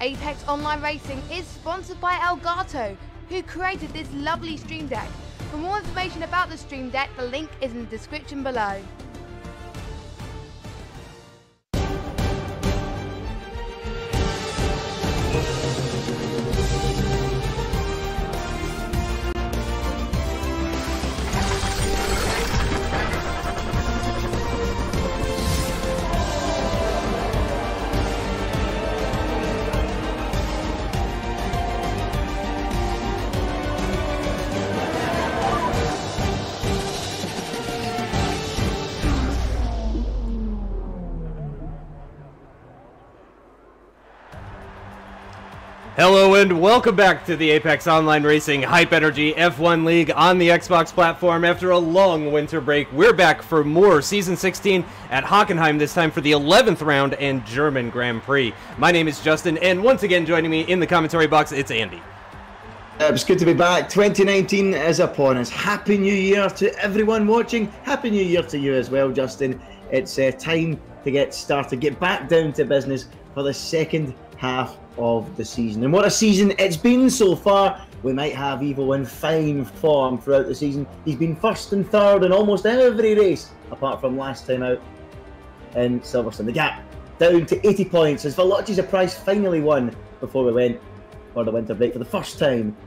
Apex Online Racing is sponsored by Elgato, who created this lovely stream deck. For more information about the stream deck, the link is in the description below. Hello and welcome back to the Apex Online Racing Hype Energy F1 League on the Xbox platform. After a long winter break, we're back for more Season 16 at Hockenheim, this time for the 11th round and German Grand Prix. My name is Justin, and once again joining me in the commentary box, it's Andy. It's good to be back. 2019 is upon us. Happy New Year to everyone watching. Happy New Year to you as well, Justin. It's time to get started, get back down to business for the second half of the season. And what a season it's been so far. We might have Evo in fine form throughout the season. He's been first and third in almost every race, apart from last time out in Silverstone. The gap down to 80 points as Veloci's a prize finally won before we went for the winter break for the first time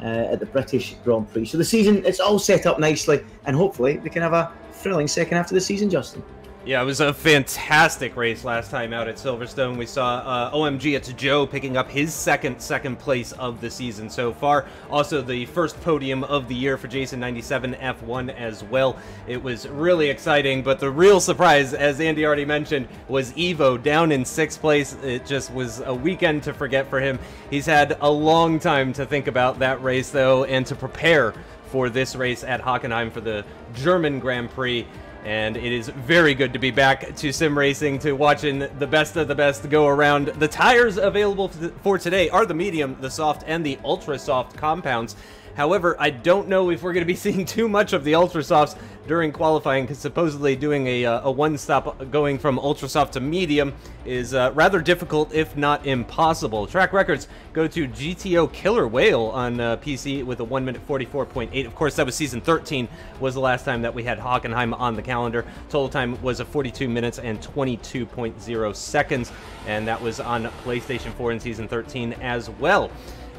at the British Grand Prix. So the season, it's all set up nicely, and hopefully we can have a thrilling second half of the season, Justin. Yeah, it was a fantastic race last time out at Silverstone. We saw OMG, it's Joe picking up his second place of the season so far. Also, the first podium of the year for Jason 97 F1 as well. It was really exciting, but the real surprise, as Andy already mentioned, was Evo down in 6th place. It just was a weekend to forget for him. He's had a long time to think about that race, though, and to prepare for this race at Hockenheim for the German Grand Prix. And it is very good to be back to sim racing, to watching the best of the best go around. The tires available for today are the medium, the soft, and the ultra soft compounds. However, I don't know if we're going to be seeing too much of the ultra softs during qualifying, because supposedly doing a one-stop going from ultra soft to medium is rather difficult, if not impossible. Track records go to GTO Killer Whale on PC with a 1 minute 44.8. Of course, that was Season 13 was the last time that we had Hockenheim on the calendar. Total time was a 42 minutes and 22.0 seconds, and that was on PlayStation 4 in Season 13 as well.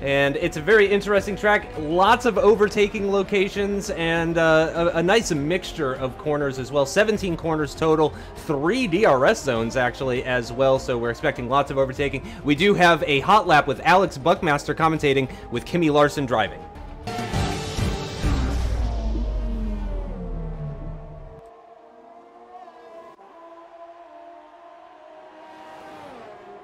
And it's a very interesting track, lots of overtaking locations, and a nice mixture of corners as well. 17 corners total, 3 DRS zones actually as well, so we're expecting lots of overtaking. We do have a hot lap with Alex Buckmaster commentating with Kimi Larson driving.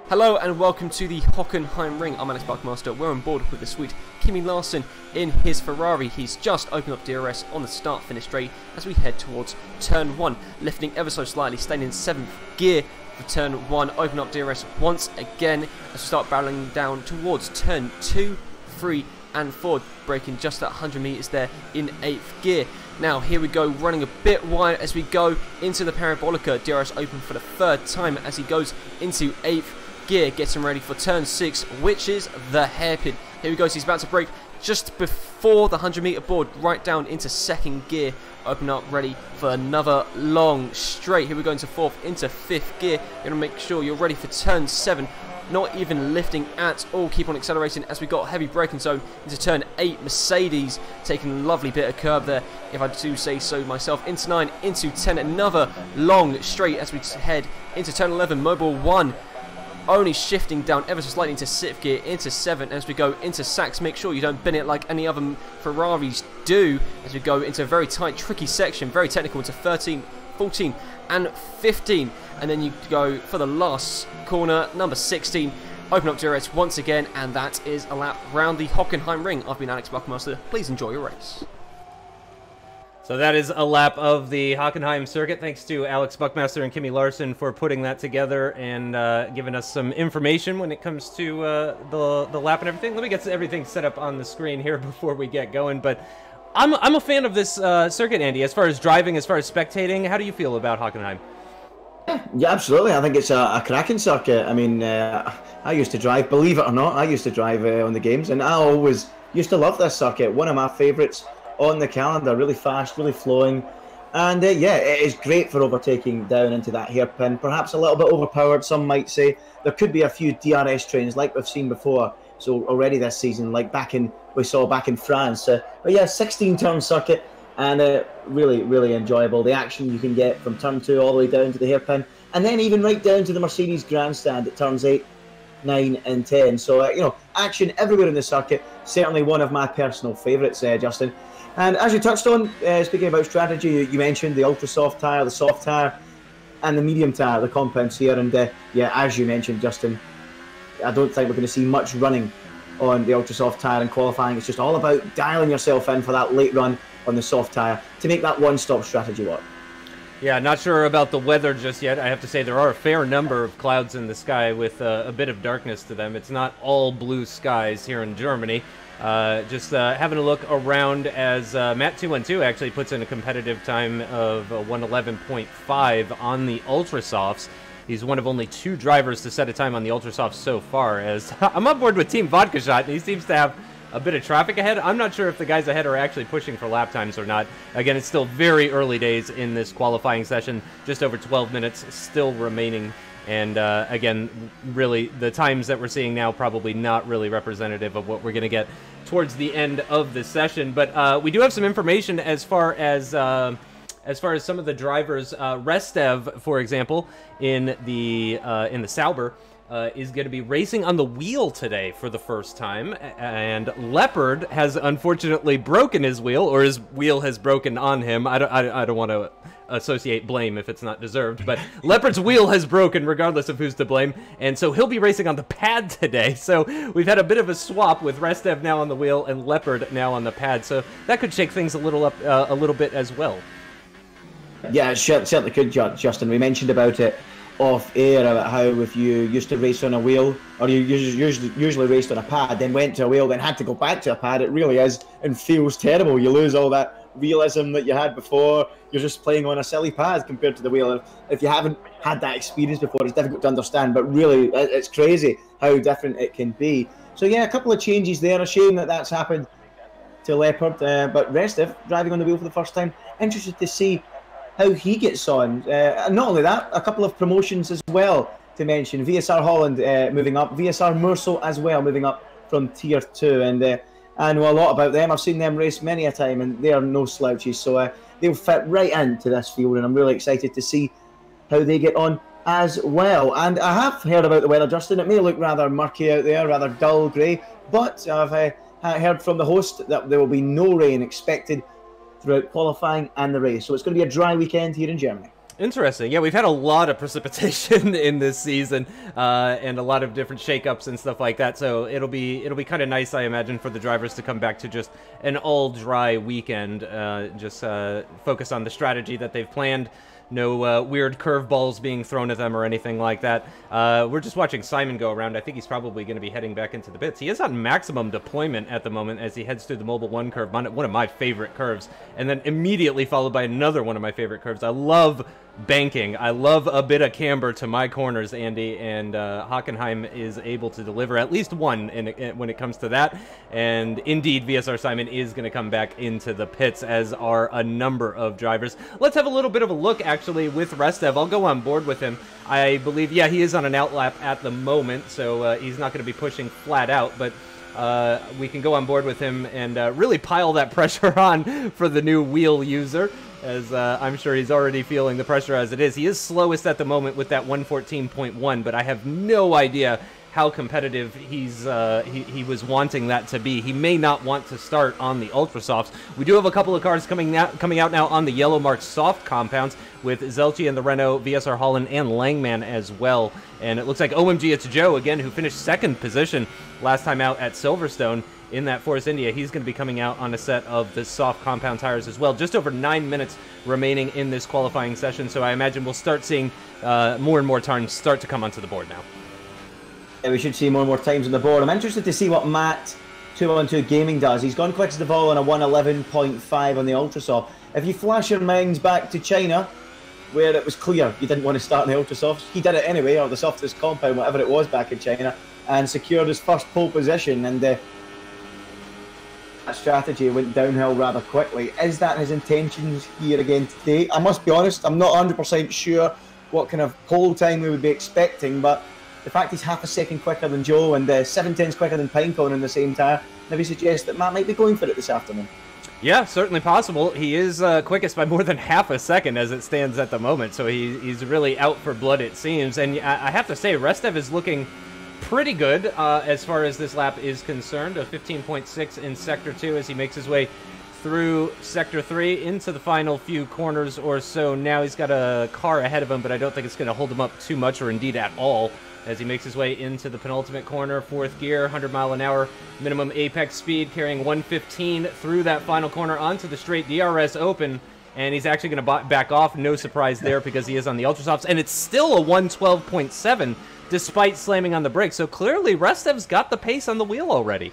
Hello and welcome to the Hockenheim Ring. I'm Alex Buckmaster. We're on board with the sweet Kimi Larson in his Ferrari. He's just opened up DRS on the start-finish straight as we head towards turn 1, lifting ever so slightly, staying in 7th gear for turn 1. Open up DRS once again as we start barreling down towards turn 2, 3 and 4, braking just at 100 meters there in 8th gear. Now here we go, running a bit wide as we go into the Parabolica. DRS open for the 3rd time as he goes into 8th gear, gets him ready for turn 6, which is the hairpin. Here we go, so he's about to brake just before the 100-meter board, right down into 2nd gear, open up, ready for another long straight. Here we go into 4th, into 5th gear. You're going to make sure you're ready for turn 7, not even lifting at all, keep on accelerating as we got heavy braking zone into turn 8. Mercedes taking a lovely bit of curve there, if I do say so myself, into 9, into 10, another long straight as we head into turn 11. Mobile 1 only shifting down ever so slightly into 6th gear, into 7 as we go into Sachs. Make sure you don't bin it like any other Ferraris do as we go into a very tight, tricky section, very technical, into 13, 14 and 15. And then you go for the last corner, number 16. Open up DRS once again, and that is a lap round the Hockenheim Ring. I've been Alex Buckmaster. Please enjoy your race. So that is a lap of the Hockenheim circuit. Thanks to Alex Buckmaster and Kimi Larson for putting that together and giving us some information when it comes to the lap and everything. Let me get everything set up on the screen here before we get going. But I'm a fan of this circuit, Andy. As far as driving, as far as spectating, how do you feel about Hockenheim? Yeah, absolutely. I think it's a cracking circuit. I mean, I used to drive, believe it or not, I used to drive on the games, and I always used to love this circuit. One of my favourites on the calendar. Really fast, really flowing. And yeah, it is great for overtaking down into that hairpin. Perhaps a little bit overpowered, some might say. There could be a few DRS trains like we've seen before. So already this season, like we saw back in France. But yeah, 16-turn circuit. And really, really enjoyable. The action you can get from turn 2 all the way down to the hairpin, and then even right down to the Mercedes grandstand at turns 8, 9 and 10. So, you know, action everywhere in the circuit. Certainly one of my personal favourites, Justin. And as you touched on, speaking about strategy, you mentioned the ultra soft tyre, the soft tyre, and the medium tyre, the compounds here. And yeah, as you mentioned, Justin, I don't think we're going to see much running on the ultra soft tyre in qualifying. It's just all about dialing yourself in for that late run on the soft tyre to make that one-stop strategy work. Yeah, not sure about the weather just yet. I have to say there are a fair number of clouds in the sky with a bit of darkness to them. It's not all blue skies here in Germany. Just having a look around as Matt212 actually puts in a competitive time of 111.5 on the Ultra Softs. He's one of only 2 drivers to set a time on the Ultra Softs so far, as I'm on board with Team Vodka Shot, and he seems to have a bit of traffic ahead. I'm not sure if the guys ahead are actually pushing for lap times or not. Again, it's still very early days in this qualifying session, just over 12 minutes still remaining. And again, really, the times that we're seeing now probably not really representative of what we're going to get towards the end of the session. But we do have some information as far as some of the drivers. Restev, for example, in the Sauber, is going to be racing on the wheel today for the first time, and Leopard has unfortunately broken his wheel, or his wheel has broken on him. I don't want to associate blame if it's not deserved, but Leopard's wheel has broken regardless of who's to blame, and so he'll be racing on the pad today. So we've had a bit of a swap with Restev now on the wheel and Leopard now on the pad, so that could shake things a little bit as well. Yeah, it certainly could, Justin. We mentioned about it off air about how if you used to race on a wheel, or you usually raced on a pad, then went to a wheel, then had to go back to a pad, it really is and feels terrible. You lose all that realism that you had before. You're just playing on a silly pad compared to the wheel. And if you haven't had that experience before, it's difficult to understand, but really it's crazy how different it can be. So yeah, a couple of changes there. A shame that that's happened to Leopard, but Restev driving on the wheel for the first time. Interested to see how he gets on. And not only that, a couple of promotions as well to mention. VSR Holland moving up, VSR Murso as well moving up from Tier 2, and I know a lot about them. I've seen them race many a time, and they are no slouches, so they'll fit right into this field, and I'm really excited to see how they get on as well. And I have heard about the weather, Justin. It may look rather murky out there, rather dull grey, but I've heard from the host that there will be no rain expected throughout qualifying and the race. So it's going to be a dry weekend here in Germany. Interesting. Yeah, we've had a lot of precipitation in this season, and a lot of different shakeups and stuff like that. So it'll be kind of nice, I imagine, for the drivers to come back to just an all dry weekend. Just focus on the strategy that they've planned. No weird curveballs being thrown at them or anything like that. We're just watching Simon go around. I think he's probably going to be heading back into the pits. He is on maximum deployment at the moment as he heads through the Mobile 1 curve, one of my favorite curves, and then immediately followed by another one of my favorite curves. I love banking. I love a bit of camber to my corners, Andy, and Hockenheim is able to deliver at least one when it comes to that. And indeed, VSR Simon is going to come back into the pits, as are a number of drivers. Let's have a little bit of a look, actually, with Restev. I'll go on board with him. I believe, yeah, he is on an outlap at the moment, so he's not going to be pushing flat out, but we can go on board with him and really pile that pressure on for the new wheel user, as I'm sure he's already feeling the pressure as it is. He is slowest at the moment with that 114.1, but I have no idea how competitive he was wanting that to be. He may not want to start on the Ultra Softs. We do have a couple of cars coming out now on the yellow marked soft compounds, with Zelchi and the Renault, VSR Holland, and Langman as well. And it looks like OMG, it's Joe again, who finished second position last time out at Silverstone in that Force India. He's going to be coming out on a set of the soft compound tires as well. Just over 9 minutes remaining in this qualifying session, so I imagine we'll start seeing more and more times start to come onto the board now. Yeah, we should see more and more times on the board. I'm interested to see what Matt212 Gaming does. He's gone quickest of all on a 111.5 on the Ultra Soft. If you flash your minds back to China, where it was clear you didn't want to start in the ultra softs. He did it anyway, or the softest compound, whatever it was back in China, and secured his first pole position. And that strategy went downhill rather quickly. Is that his intentions here again today? I must be honest, I'm not 100% sure what kind of pole time we would be expecting, but the fact he's half a second quicker than Joe and 7/10 quicker than Pinecone in the same tyre maybe suggests that Matt might be going for it this afternoon. Yeah, certainly possible. He is quickest by more than half a second as it stands at the moment, so he's really out for blood, it seems. And I have to say, Restev is looking pretty good as far as this lap is concerned. A 15.6 in Sector 2 as he makes his way through Sector 3 into the final few corners or so. Now he's got a car ahead of him, but I don't think it's going to hold him up too much, or indeed at all, as he makes his way into the penultimate corner. Fourth gear, 100-mile-an-hour minimum apex speed, carrying 115 through that final corner onto the straight. DRS open, and he's actually going to back off. No surprise there because he is on the Ultrasofts, and it's still a 112.7 despite slamming on the brakes. So clearly Restev's got the pace on the wheel already.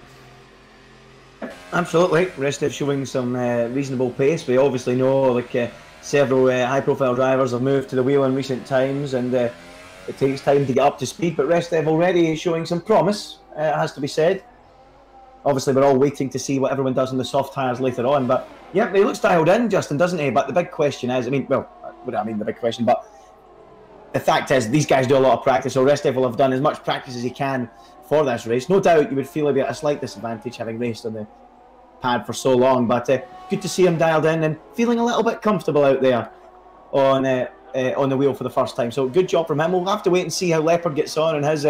Absolutely. Restev showing some reasonable pace. We obviously know like several high-profile drivers have moved to the wheel in recent times, and it takes time to get up to speed, but Restev already is showing some promise, it has to be said. Obviously, we're all waiting to see what everyone does in the soft tyres later on, but yeah, he looks dialed in, Justin, doesn't he? But the big question is, the big question, but the fact is, these guys do a lot of practice, so Restev will have done as much practice as he can for this race. No doubt you would feel a slight disadvantage having raced on the pad for so long, but good to see him dialed in and feeling a little bit comfortable out there on the wheel for the first time. So good job from him. We'll have to wait and see how Leopard gets on in his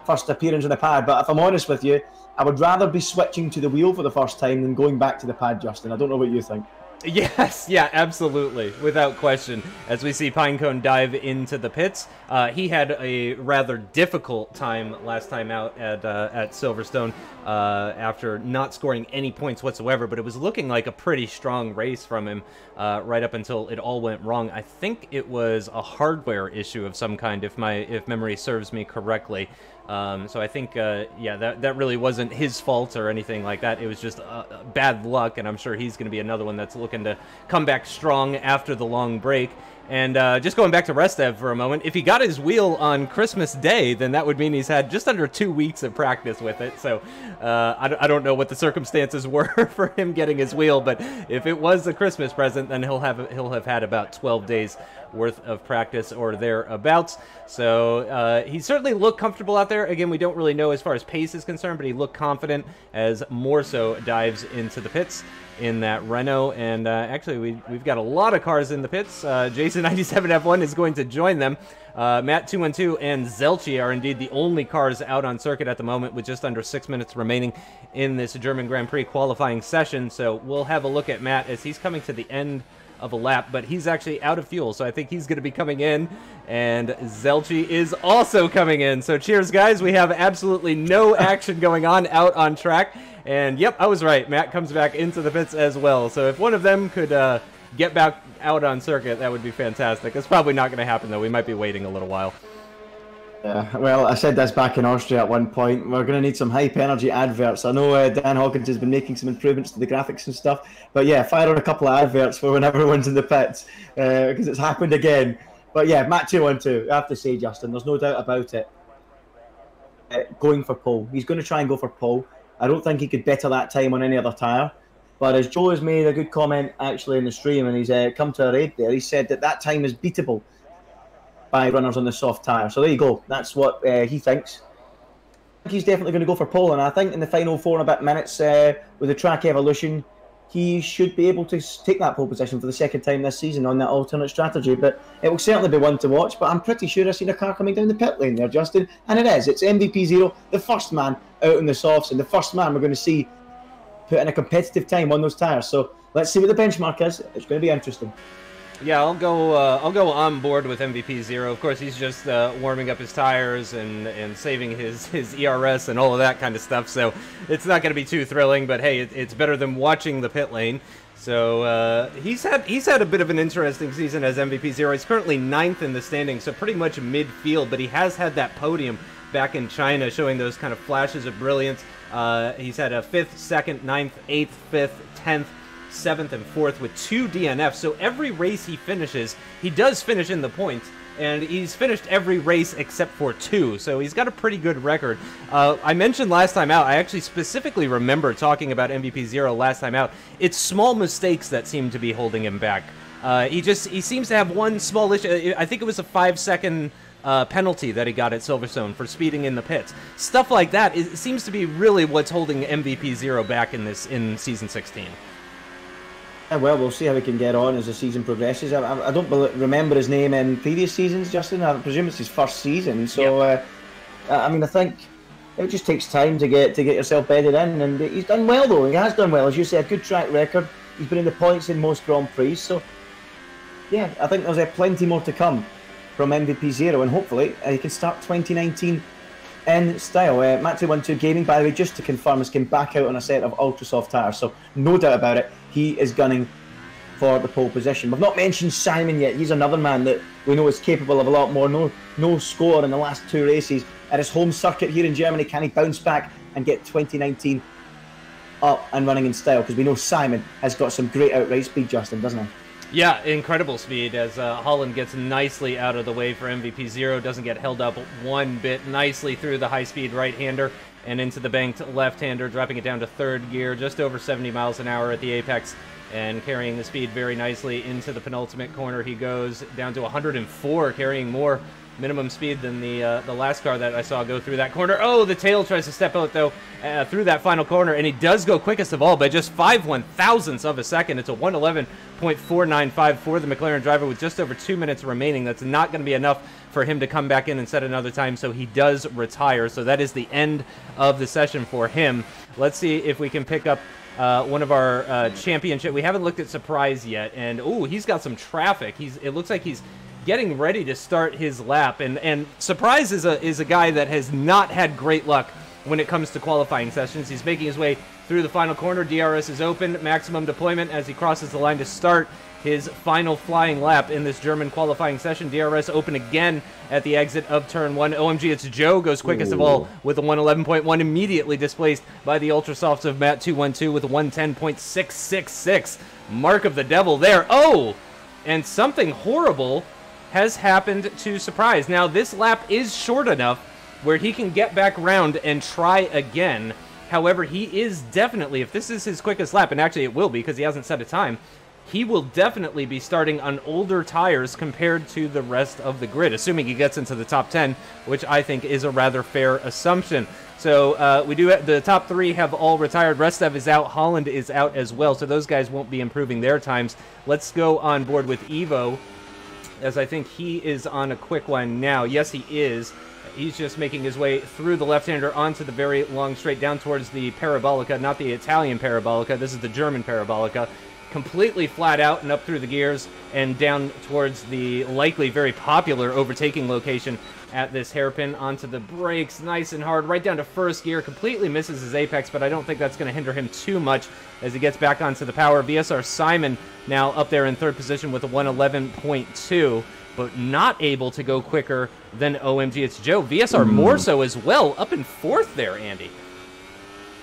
first appearance on the pad, but if I'm honest with you, I would rather be switching to the wheel for the first time than going back to the pad, Justin. I don't know what you think. Yes, yeah, absolutely, without question. As we see Pinecone dive into the pits, he had a rather difficult time last time out at Silverstone after not scoring any points whatsoever, but it was looking like a pretty strong race from him right up until it all went wrong. I think it was a hardware issue of some kind, if memory serves me correctly. So I think, yeah, that really wasn't his fault or anything like that. It was just bad luck, and I'm sure he's going to be another one that's looking to come back strong after the long break. And just going back to Restev for a moment, if he got his wheel on Christmas Day, then that would mean he's had just under 2 weeks of practice with it. So I don't know what the circumstances were for him getting his wheel, but if it was a Christmas present, then he'll have had about 12 days worth of practice or thereabouts. So he certainly looked comfortable out there. Again, we don't really know as far as pace is concerned, but he looked confident as more so dives into the pits in that Renault. And actually, we've got a lot of cars in the pits. Jason 97 F1 is going to join them. Matt 212 and Zelchi are indeed the only cars out on circuit at the moment, with just under 6 minutes remaining in this German Grand Prix qualifying session. So we'll have a look at Matt as he's coming to the end of a lap, but he's actually out of fuel, so I think he's going to be coming in, and Zelchi is also coming in. So cheers, guys. We have absolutely no action going on out on track, and yep, I was right. Matt comes back into the pits as well. So if one of them could get back out on circuit, that would be fantastic. It's probably not going to happen, though. We might be waiting a little while. Yeah, well, I said this back in Austria at one point. We're going to need some Hype Energy adverts. I know Dan Hawkins has been making some improvements to the graphics and stuff, but yeah, fire on a couple of adverts for when everyone's in the pits, because it's happened again. But yeah, Matt 212, I have to say, Justin, there's no doubt about it. Going for pole. He's going to try and go for pole. I don't think he could better that time on any other tyre. But as Joe has made a good comment actually in the stream, and he's come to our aid there, he said that time is beatable by runners on the soft tyre. So there you go. That's what he thinks. I think he's definitely going to go for pole, and I think in the final 4 and a bit minutes with the track evolution, he should be able to take that pole position for the second time this season on that alternate strategy. But it will certainly be one to watch, but I'm pretty sure I've seen a car coming down the pit lane there, Justin, and it is. It's MVP0, the first man out in the softs, and the first man we're going to see put in a competitive time on those tyres. So let's see what the benchmark is. It's going to be interesting. Yeah, I'll go on board with MVP0. Of course, he's just warming up his tires and saving his ERS and all of that kind of stuff. So it's not going to be too thrilling. But hey, it's better than watching the pit lane. So he's had a bit of an interesting season as MVP0. He's currently 9th in the standings, so pretty much midfield. But he has had that podium back in China, showing those kind of flashes of brilliance. He's had a 5th, 2nd, 9th, 8th, 5th, 10th. 7th and 4th with 2 DNFs. So every race he finishes, he does finish in the points. And he's finished every race except for 2, so he's got a pretty good record. I mentioned last time out, I actually specifically remember talking about MVP Zero last time out. It's small mistakes that seem to be holding him back. He seems to have one small issue. I think it was a 5-second penalty that he got at Silverstone for speeding in the pits. Stuff like that, it seems to be really what's holding MVP Zero back in Season 16. Well, we'll see how he can get on as the season progresses. I don't remember his name in previous seasons, Justin. I presume it's his first season. So, yep. I mean, I think it just takes time to get yourself bedded in. And he's done well, though. He has done well. As you say, a good track record. He's been in the points in most Grand Prix. So, yeah, I think there's plenty more to come from MVP Zero. And hopefully, he can start 2019 in style. Matt212 Gaming, by the way, just to confirm, has come back out on a set of ultra soft tyres. So, no doubt about it. He is gunning for the pole position. We've not mentioned Simon yet. He's another man that we know is capable of a lot more. No score in the last 2 races at his home circuit here in Germany. Can he bounce back and get 2019 up and running in style? Because we know Simon has got some great outright speed, Justin, doesn't he? Yeah, incredible speed as Holland gets nicely out of the way for MVP Zero. Doesn't get held up one bit. Nicely through the high-speed right-hander and into the banked left-hander, dropping it down to 3rd gear, just over 70 miles an hour at the apex, and carrying the speed very nicely into the penultimate corner. He goes down to 104, carrying more minimum speed than the last car that I saw go through that corner. Oh, the tail tries to step out, though, through that final corner, and he does go quickest of all by just 5/1000ths of a second. It's a 1:11.495 for the McLaren driver with just over 2 minutes remaining. That's not going to be enough for him to come back in and set another time, so he does retire. So that is the end of the session for him. Let's see if we can pick up one of our championship. We haven't looked at Surprise yet, and oh, he's got some traffic. It looks like he's getting ready to start his lap, and Surprise is a guy that has not had great luck when it comes to qualifying sessions. He's making his way through the final corner. DRS is open, maximum deployment as he crosses the line to start his final flying lap in this German qualifying session. DRS open again at the exit of turn 1. OMG, it's Joe goes quickest of all with a 1:11.1, immediately displaced by the ultra softs of Matt212 with a 1:10.666. Mark of the devil there. Oh, and something horrible has happened to Surprise. Now, this lap is short enough where he can get back around and try again. However, he is definitely, if this is his quickest lap, and actually it will be because he hasn't set a time, he will definitely be starting on older tires compared to the rest of the grid, assuming he gets into the top 10, which I think is a rather fair assumption. So we do have, the top 3 have all retired. Restev is out. Holland is out as well, so those guys won't be improving their times. Let's go on board with Evo, as I think he is on a quick one now. Yes, he is. He's just making his way through the left-hander onto the very long straight down towards the Parabolica, not the Italian Parabolica. This is the German Parabolica. Completely flat out and up through the gears and down towards the likely very popular overtaking location at this hairpin. Onto the brakes, nice and hard, right down to 1st gear. Completely misses his apex, but I don't think that's going to hinder him too much as he gets back onto the power. VSR Simon now up there in 3rd position with a 1:11.2, but not able to go quicker than OMG. It's Joe. VSR more so as well, up in 4th there, Andy.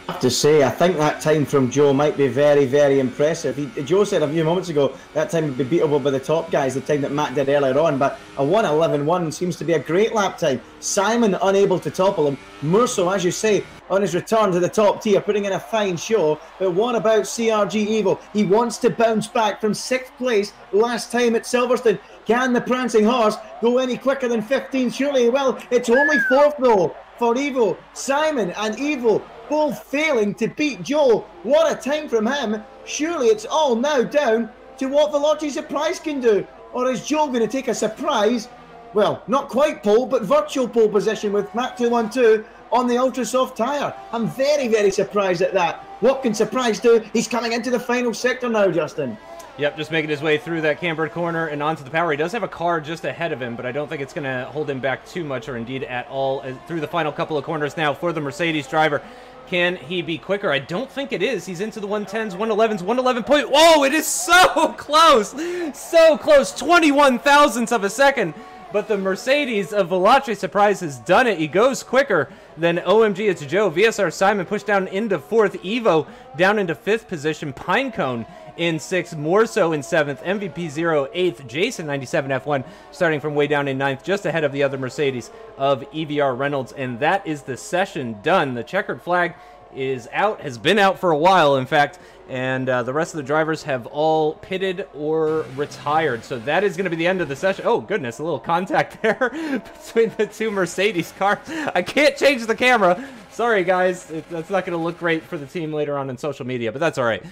I have to say, I think that time from Joe might be very, very impressive. Joe said a few moments ago that time would be beatable by the top guys, the time that Matt did earlier on, but a 1:11.1 seems to be a great lap time. Simon unable to topple him. Murso, as you say, on his return to the top tier, putting in a fine show. But what about CRG Evo? He wants to bounce back from 6th place last time at Silverstone. Can the prancing horse go any quicker than 15? Surely he will. It's only 4th though for Evo. Simon and Evo both failing to beat Joe. What a time from him. Surely it's all now down to what Veloci Surprise can do. Or is Joe going to take a surprise? Well, not quite pole, but virtual pole position with Matt212 on the ultra soft tyre. I'm very, very surprised at that. What can Surprise do? He's coming into the final sector now, Justin. Yep, just making his way through that cambered corner and onto the power. He does have a car just ahead of him, but I don't think it's going to hold him back too much or indeed at all. Through the final couple of corners now for the Mercedes driver. Can he be quicker? I don't think it is. He's into the 110s, 111s, 111 point. Whoa, it is so close. So close. 21 thousandths of a second. but the Mercedes of Veloce Surprise has done it. He goes quicker than OMG It's Joe. VSR Simon pushed down into 4th. Evo down into 5th position. Pinecone in 6th, more so in 7th, MVP 0 8th, Jason 97 F1 starting from way down in 9th, just ahead of the other Mercedes of EVR Reynolds, and that is the session done. The checkered flag is out, has been out for a while, in fact, and the rest of the drivers have all pitted or retired, so that is going to be the end of the session. Oh goodness, a little contact there between the two Mercedes cars. I can't change the camera. Sorry, guys. That's not going to look great for the team later on in social media, but that's all right.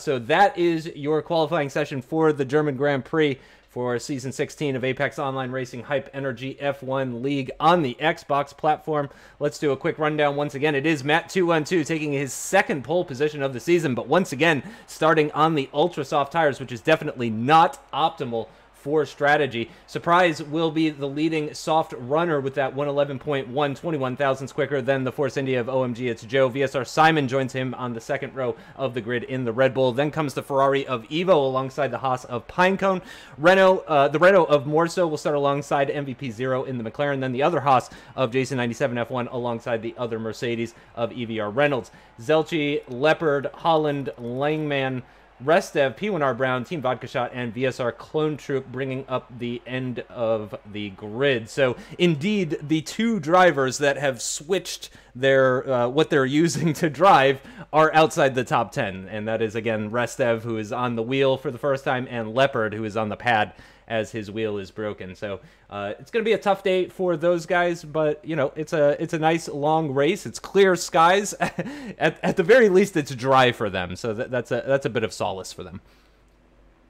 So that is your qualifying session for the German Grand Prix for Season 16 of Apex Online Racing Hype Energy F1 League on the Xbox platform. Let's do a quick rundown once again. It is Matt212 taking his 2nd pole position of the season, but once again, starting on the ultra soft tires, which is definitely not optimal for strategy. Surprise will be the leading soft runner with that 111.1, 21 thousandths quicker than the Force India of OMG It's Joe. VSR Simon joins him on the 2nd row of the grid in the Red Bull. Then comes the Ferrari of Evo alongside the Haas of Pinecone. The Renault of Morso will start alongside MVP 0 in the McLaren. Then the other Haas of Jason 97 F1 alongside the other Mercedes of EVR Reynolds. Zelchi, Leopard, Holland, Langman, Restev, P1R Brown, Team Vodka Shot, and VSR Clone Troop bringing up the end of the grid. So, indeed, the two drivers that have switched their what they're using to drive are outside the top 10. And that is, again, Restev, who is on the wheel for the first time, and Leopard, who is on the pad as his wheel is broken. So it's going to be a tough day for those guys, but you know, it's a nice long race. It's clear skies. at the very least, it's dry for them. So that's a bit of solace for them.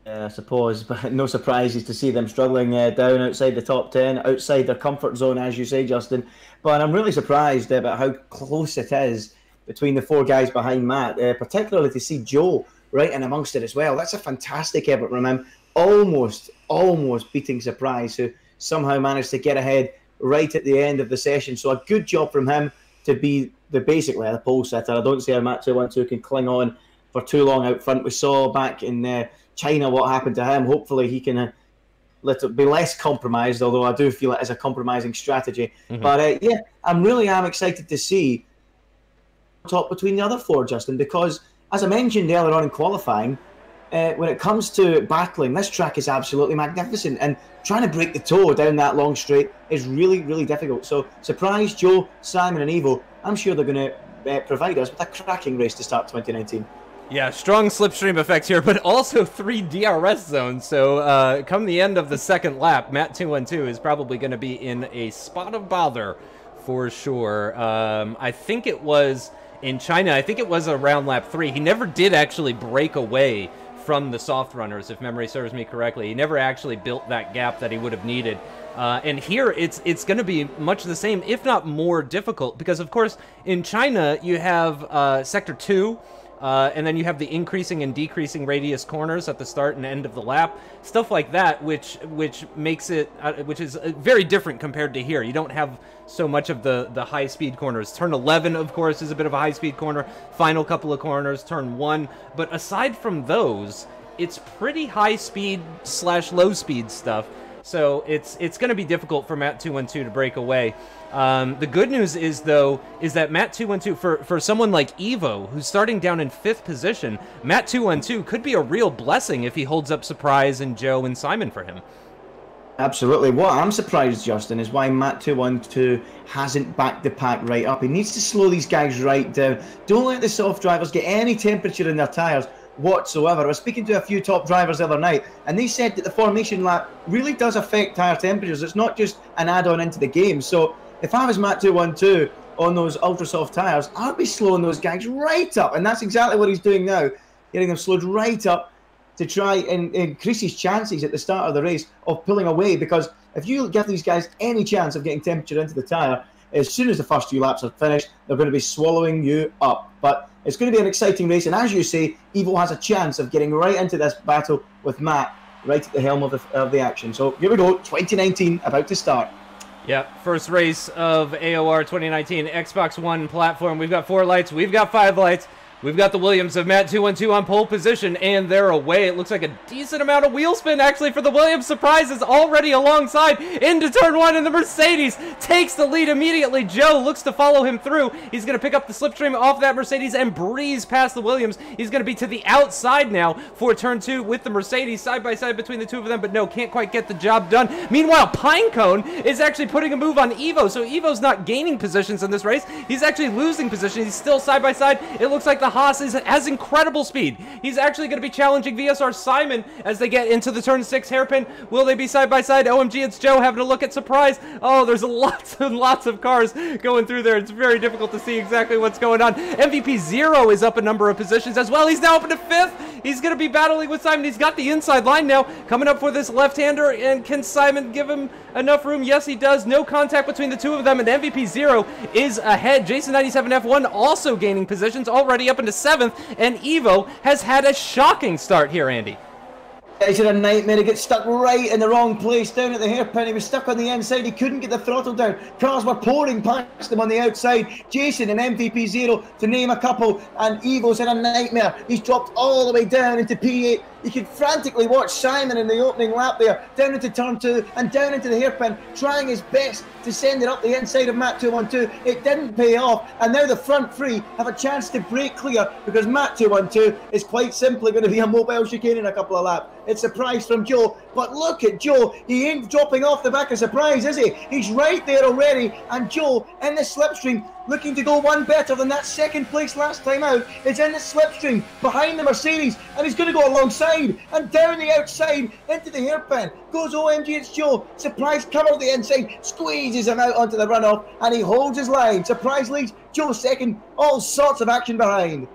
I suppose, but no surprises to see them struggling down outside the top 10, outside their comfort zone, as you say, Justin. But I'm really surprised about how close it is between the 4 guys behind Matt, particularly to see Joe right in amongst it as well. That's a fantastic effort from him. Almost beating Surprise, who somehow managed to get ahead right at the end of the session. So a good job from him to be basically the pole sitter. I don't see how Matt212 can cling on for too long out front. We saw back in China what happened to him. Hopefully he can be less compromised, although I do feel it is a compromising strategy. But yeah, I'm really excited to see top between the other 4, Justin, because as I mentioned earlier on in qualifying, when it comes to battling, this track is absolutely magnificent, and trying to break the toe down that long straight is really, really difficult. So, Surprise, Joe, Simon and Evo, I'm sure they're going to provide us with a cracking race to start 2019. Yeah, strong slipstream effects here, but also 3 DRS zones. So come the end of the 2nd lap, Matt212 is probably going to be in a spot of bother for sure. I think it was in China, I think it was around lap 3. He never did actually break away from the soft runners, if memory serves me correctly. He never actually built that gap that he would have needed. And here, it's going to be much the same, if not more difficult, because, of course, in China, you have Sector 2, and then you have the increasing and decreasing radius corners at the start and end of the lap, stuff like that, which makes it, which is very different compared to here. You don't have so much of the high-speed corners. Turn 11, of course, is a bit of a high-speed corner. Final couple of corners, turn 1. But aside from those, it's pretty high-speed / low-speed stuff. So it's going to be difficult for Matt212 to break away. The good news is, though, is that Matt212, for someone like Evo, who's starting down in 5th position, Matt212 could be a real blessing if he holds up Surprise and Joe and Simon for him. Absolutely. What I'm surprised, Justin, is why Matt212 hasn't backed the pack right up. He needs to slow these guys right down. Don't let the soft drivers get any temperature in their tyres whatsoever. I was speaking to a few top drivers the other night, and they said that the formation lap really does affect tyre temperatures. It's not just an add-on into the game. So if I was Matt212 on those ultra-soft tyres, I'd be slowing those guys right up. And that's exactly what he's doing now, getting them slowed right up to try and increase his chances at the start of the race of pulling away. Because if you give these guys any chance of getting temperature into the tyre, as soon as the first few laps are finished, they're going to be swallowing you up. But it's going to be an exciting race, and as you say, Evo has a chance of getting right into this battle with Matt right at the helm of the action. So here we go, 2019 about to start. Yeah, first race of AOR 2019 Xbox One platform. We've got 4 lights, we've got 5 lights. We've got the Williams of Matt 212 on pole position, and they're away. It looks like a decent amount of wheel spin, actually, for the Williams. Surprise is already alongside into turn 1, and the Mercedes takes the lead immediately. Joe looks to follow him through. He's going to pick up the slipstream off that Mercedes and breeze past the Williams. He's going to be to the outside now for turn 2 with the Mercedes, side by side between the two of them, but no, can't quite get the job done. Meanwhile, Pinecone is actually putting a move on Evo, so Evo's not gaining positions in this race. He's actually losing position. He's still side by side. It looks like the Haas has incredible speed. He's actually going to be challenging VSR Simon as they get into the turn 6 hairpin. Will they be side by side? OMG, it's Joe having a look at surprise. Oh, there's lots and lots of cars going through there. It's very difficult to see exactly what's going on. MVP 0 is up a number of positions as well. He's now up into 5th. He's going to be battling with Simon. He's got the inside line now, coming up for this left-hander, and can Simon give him enough room? Yes, he does. No contact between the two of them, and MVP 0 is ahead. Jason 97 F1 also gaining positions, already up into 7th, and Evo has had a shocking start here, Andy. It's a nightmare. He gets stuck right in the wrong place down at the hairpin. He was stuck on the inside. He couldn't get the throttle down. Cars were pouring past him on the outside. Jason and MVP 0, to name a couple, and Evo's in a nightmare. He's dropped all the way down into P8. You could frantically watch Simon in the opening lap there, down into turn 2 and down into the hairpin, trying his best to send it up the inside of Matt 212. It didn't pay off, and now the front three have a chance to break clear because Matt 212 is quite simply going to be a mobile chicane in a couple of laps. It's a prize from Joe, but look at Joe. He ain't dropping off the back of surprise, is he? He's right there already, and Joe in the slipstream, looking to go one better than that second place last time out, is in the slipstream behind the Mercedes, and he's going to go alongside and down the outside into the hairpin. Goes OMG, it's Joe. Surprise covers the inside, squeezes him out onto the runoff, and he holds his line. Surprise leads, Joe second, all sorts of action behind.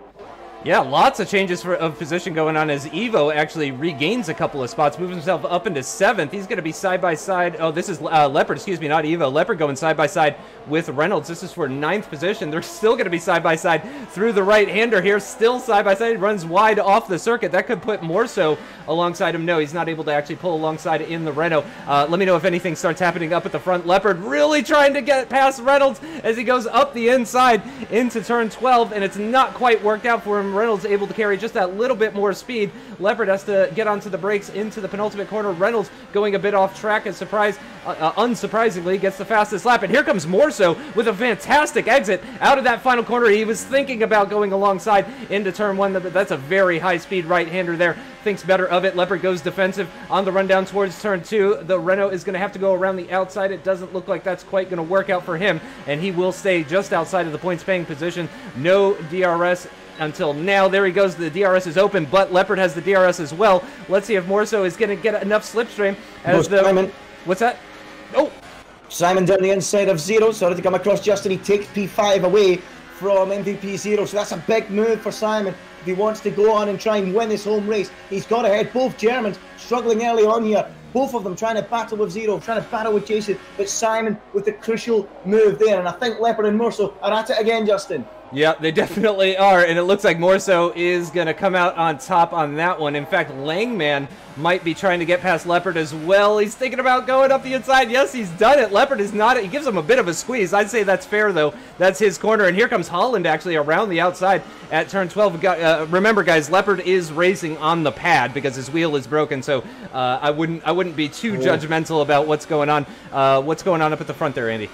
Yeah, lots of changes of position going on as Evo actually regains a couple of spots, moves himself up into 7th. He's going to be side by side. Oh, this is Leopard, excuse me, not Evo. Leopard going side by side with Reynolds. This is for 9th position. They're still going to be side by side through the right-hander here, still side by side. Runs wide off the circuit. That could put more so alongside him. No, he's not able to actually pull alongside in the Renault. Let me know if anything starts happening up at the front. Leopard really trying to get past Reynolds as he goes up the inside into turn 12, and it's not quite worked out for him. Reynolds able to carry just that little bit more speed. Leopard has to get onto the brakes into the penultimate corner. Reynolds going a bit off track as unsurprisingly gets the fastest lap. And here comes Morso with a fantastic exit out of that final corner. He was thinking about going alongside into turn 1. That's a very high-speed right-hander there. Thinks better of it. Leopard goes defensive on the run down towards turn 2. The Renault is going to have to go around the outside. It doesn't look like that's quite going to work out for him, and he will stay just outside of the points-paying position. No DRS until now. There he goes. The DRS is open, but Leopard has the DRS as well. Let's see if Morso is going to get enough slipstream as Simon. What's that? Oh! Simon down the inside of 0. Sorry to come across Justin. He takes P5 away from MVP 0. So that's a big move for Simon. If he wants to go on and try and win this home race, he's got ahead. Both Germans struggling early on here. Both of them trying to battle with 0, trying to battle with Jason. But Simon with the crucial move there. And I think Leopard and Morso are at it again, Justin. Yeah, they definitely are, and it looks like Morso is going to come out on top on that one. In fact, Langman might be trying to get past Leopard as well. He's thinking about going up the inside. Yes, he's done it. Leopard is not. He gives him a bit of a squeeze. I'd say that's fair, though. That's his corner, and here comes Holland actually around the outside at turn 12. Remember, guys, Leopard is racing on the pad because his wheel is broken, so I wouldn't be too judgmental about what's going on up at the front there, Andy.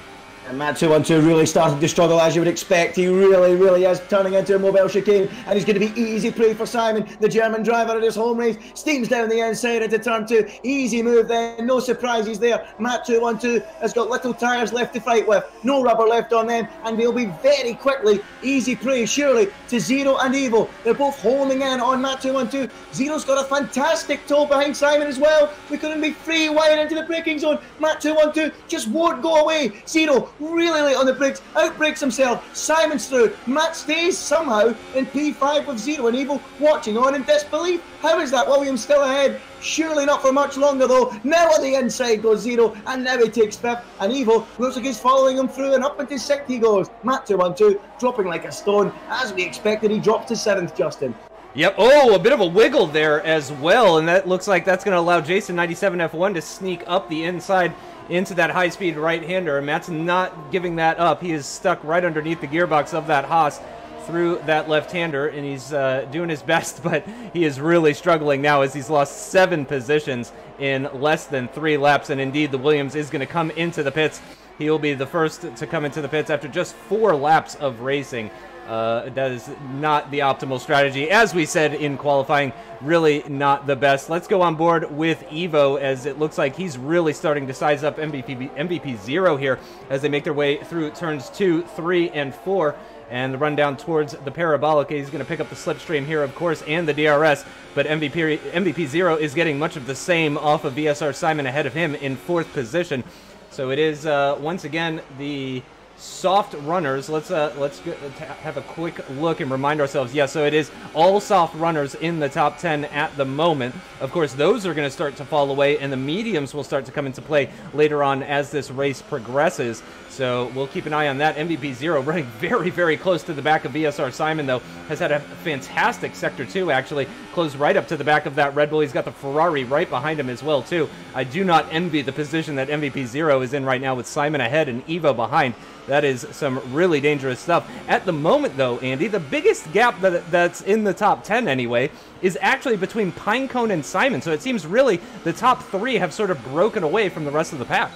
And Matt 212 really started to struggle, as you would expect. He really is turning into a mobile chicane, and he's going to be easy prey for Simon, the German driver of this home race. Steams down the inside into turn 2. Easy move then, no surprises there. Matt 212 has got little tyres left to fight with, no rubber left on them, and they'll be very quickly easy prey, surely, to 0 and Evo. They're both homing in on Matt 212. 0's got a fantastic toe behind Simon as well. We couldn't be free wide into the braking zone. Matt 212 just won't go away. 0 really late on the brakes, outbrakes himself. Simon's through. Matt stays somehow in P5 with 0 and Evo watching on in disbelief. How is that? Williams still ahead. Surely not for much longer though. Now on the inside goes 0, and now he takes 5th, and Evo looks like he's following him through, and up into 6th he goes. Matt 212 dropping like a stone. As we expected, he dropped to 7th, Justin. Yep. Oh, a bit of a wiggle there as well, and that looks like that's going to allow Jason 97 F1 to sneak up the inside into that high-speed right-hander. Matt's not giving that up. He is stuck right underneath the gearbox of that Haas. through that left-hander, and he's doing his best, but he is really struggling now as he's lost 7 positions in less than 3 laps, and indeed the Williams is going to come into the pits. He will be the first to come into the pits after just 4 laps of racing. That is not the optimal strategy. As we said in qualifying, really not the best. Let's go on board with Evo, as it looks like he's really starting to size up MVP 0 here as they make their way through turns 2, 3, and 4. And the run down towards the parabolic. He's going to pick up the slipstream here, of course, and the DRS. But MVP 0 is getting much of the same off of VSR Simon ahead of him in 4th position. So it is, once again, the soft runners. Let's have a quick look and remind ourselves. Yeah, so it is all soft runners in the top 10 at the moment. Of course, those are going to start to fall away, and the mediums will start to come into play later on as this race progresses. So we'll keep an eye on that. MVP 0 running very, very close to the back of VSR Simon, though, has had a fantastic Sector 2, actually. Closed right up to the back of that Red Bull. He's got the Ferrari right behind him as well, too. I do not envy the position that MVP 0 is in right now with Simon ahead and Evo behind. That is some really dangerous stuff. At the moment, though, Andy, the biggest gap that's in the top 10 anyway is actually between Pinecone and Simon. So it seems really the top 3 have sort of broken away from the rest of the pack.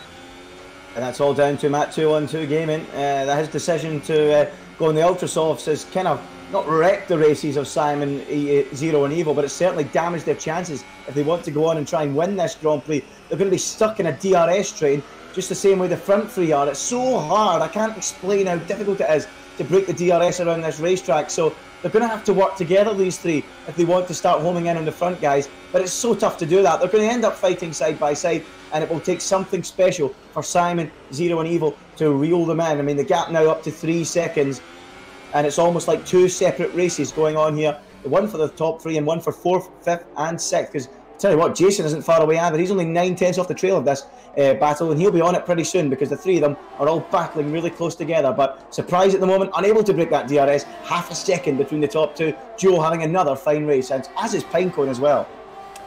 And that's all down to Matt 2-on-2 Gaming. That his decision to go in the Ultra Softs has kind of not wrecked the races of Simon, Zero and Evo, but it's certainly damaged their chances if they want to go on and try and win this Grand Prix. They're going to be stuck in a DRS train just the same way the front 3 are. It's so hard. I can't explain how difficult it is to break the DRS around this racetrack. So they're going to have to work together, these 3, if they want to start homing in on the front guys. But it's so tough to do that. They're going to end up fighting side by side, and it will take something special for Simon, Zero and Evo to reel them in. I mean, the gap now up to 3 seconds, and it's almost like 2 separate races going on here. One for the top 3 and one for 4th, 5th and 6th. Because tell you what, Jason isn't far away either. He's only 9/10 off the trail of this battle, and he'll be on it pretty soon because the 3 of them are all battling really close together. But surprise at the moment, unable to break that DRS. Half a second between the top 2. Joe having another fine race, and as is Pinecone as well.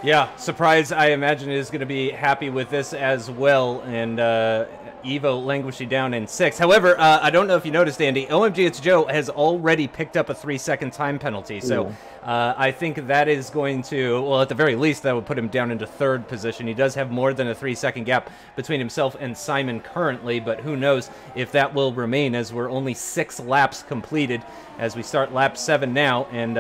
Yeah, Surprise, I imagine, is going to be happy with this as well, and Evo languishing down in 6th. However, I don't know if you noticed, Andy, OMG It's Joe has already picked up a 3-second time penalty, so I think that is going to, well, at the very least, that would put him down into 3rd position. He does have more than a 3-second gap between himself and Simon currently, but who knows if that will remain, as we're only 6 laps completed as we start lap 7 now, and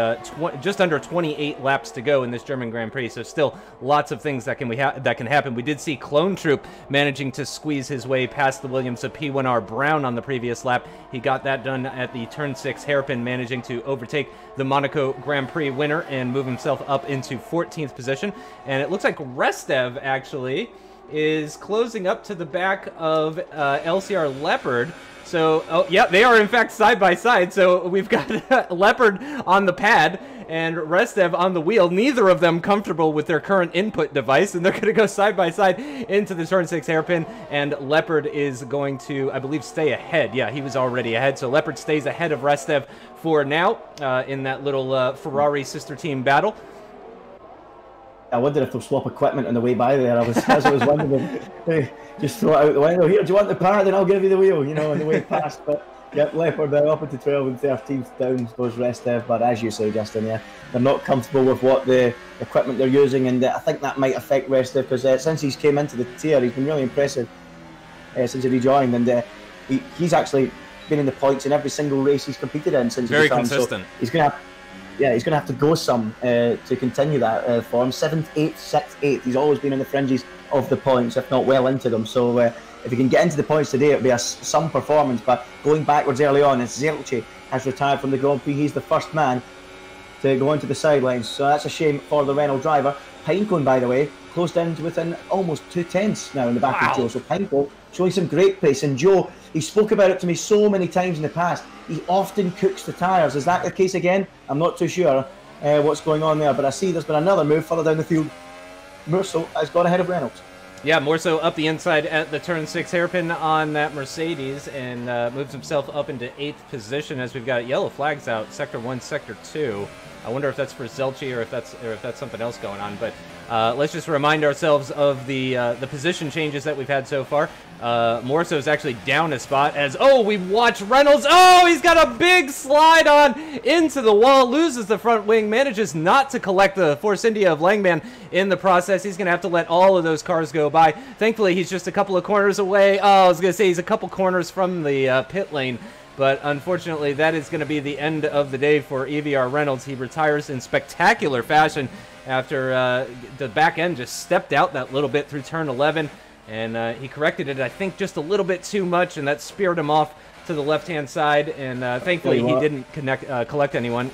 just under 28 laps to go in this German Grand Prix, so still lots of things that can happen. We did see Clone Troop managing to squeeze his way past the Williams of P1R Brown on the previous lap. He got that done at the turn 6 hairpin, managing to overtake the Monaco Grand Prix winner and move himself up into 14th position. And it looks like Restev actually is closing up to the back of LCR Leopard. So, oh, yeah, they are in fact side by side. So we've got Leopard on the pad and Restev on the wheel. Neither of them comfortable with their current input device, and they're going to go side by side into the turn 6 hairpin. And Leopard is going to, I believe, stay ahead. Yeah, he was already ahead. So Leopard stays ahead of Restev for now in that little Ferrari sister team battle. I wonder if they'll swap equipment on the way by there. As I was wondering, just throw it out the window. Here, do you want the pad? Then I'll give you the wheel, you know, on the way past. But yep, Leopard now up into 12 and 13th down goes Restev. But as you say, Justin, yeah, they're not comfortable with what the equipment they're using, and I think that might affect Restev because since he's came into the tier, he's been really impressive since he rejoined, and he's actually been in the points in every single race he's competed in since very he returned. consistent. So he's going to have. Yeah, he's going to have to go some to continue that form. 7th, 8th, 6th, 8th. He's always been in the fringes of the points, if not well into them. So if he can get into the points today, it'll be some performance. But going backwards early on, as Zelce has retired from the Grand Prix, he's the first man to go onto the sidelines. So that's a shame for the Renault driver. Pinecone, by the way, closed in within almost 2/10 now in the back of Joe. So Pinecone showing some great pace. And Joe, he spoke about it to me so many times in the past. He often cooks the tyres. Is that the case again? I'm not too sure what's going on there, but I see there's been another move further down the field. Murso has gone ahead of Reynolds. Yeah, more so up the inside at the turn 6 hairpin on that Mercedes, and moves himself up into 8th position as we've got yellow flags out, Sector 1, Sector 2. I wonder if that's for Zelchi or if that's something else going on. But let's just remind ourselves of the position changes that we've had so far. Morso is actually down a spot as, oh, we watch Reynolds. Oh, he's got a big slide on into the wall, loses the front wing, manages not to collect the Force India of Langman in the process. He's going to have to let all of those cars go by. Thankfully, he's just a couple of corners away. Oh, I was going to say he's a couple corners from the pit lane. But unfortunately, that is going to be the end of the day for EVR Reynolds. He retires in spectacular fashion after the back end just stepped out that little bit through turn 11. And he corrected it, I think, just a little bit too much, and that speared him off to the left-hand side. And thankfully, he didn't collect anyone.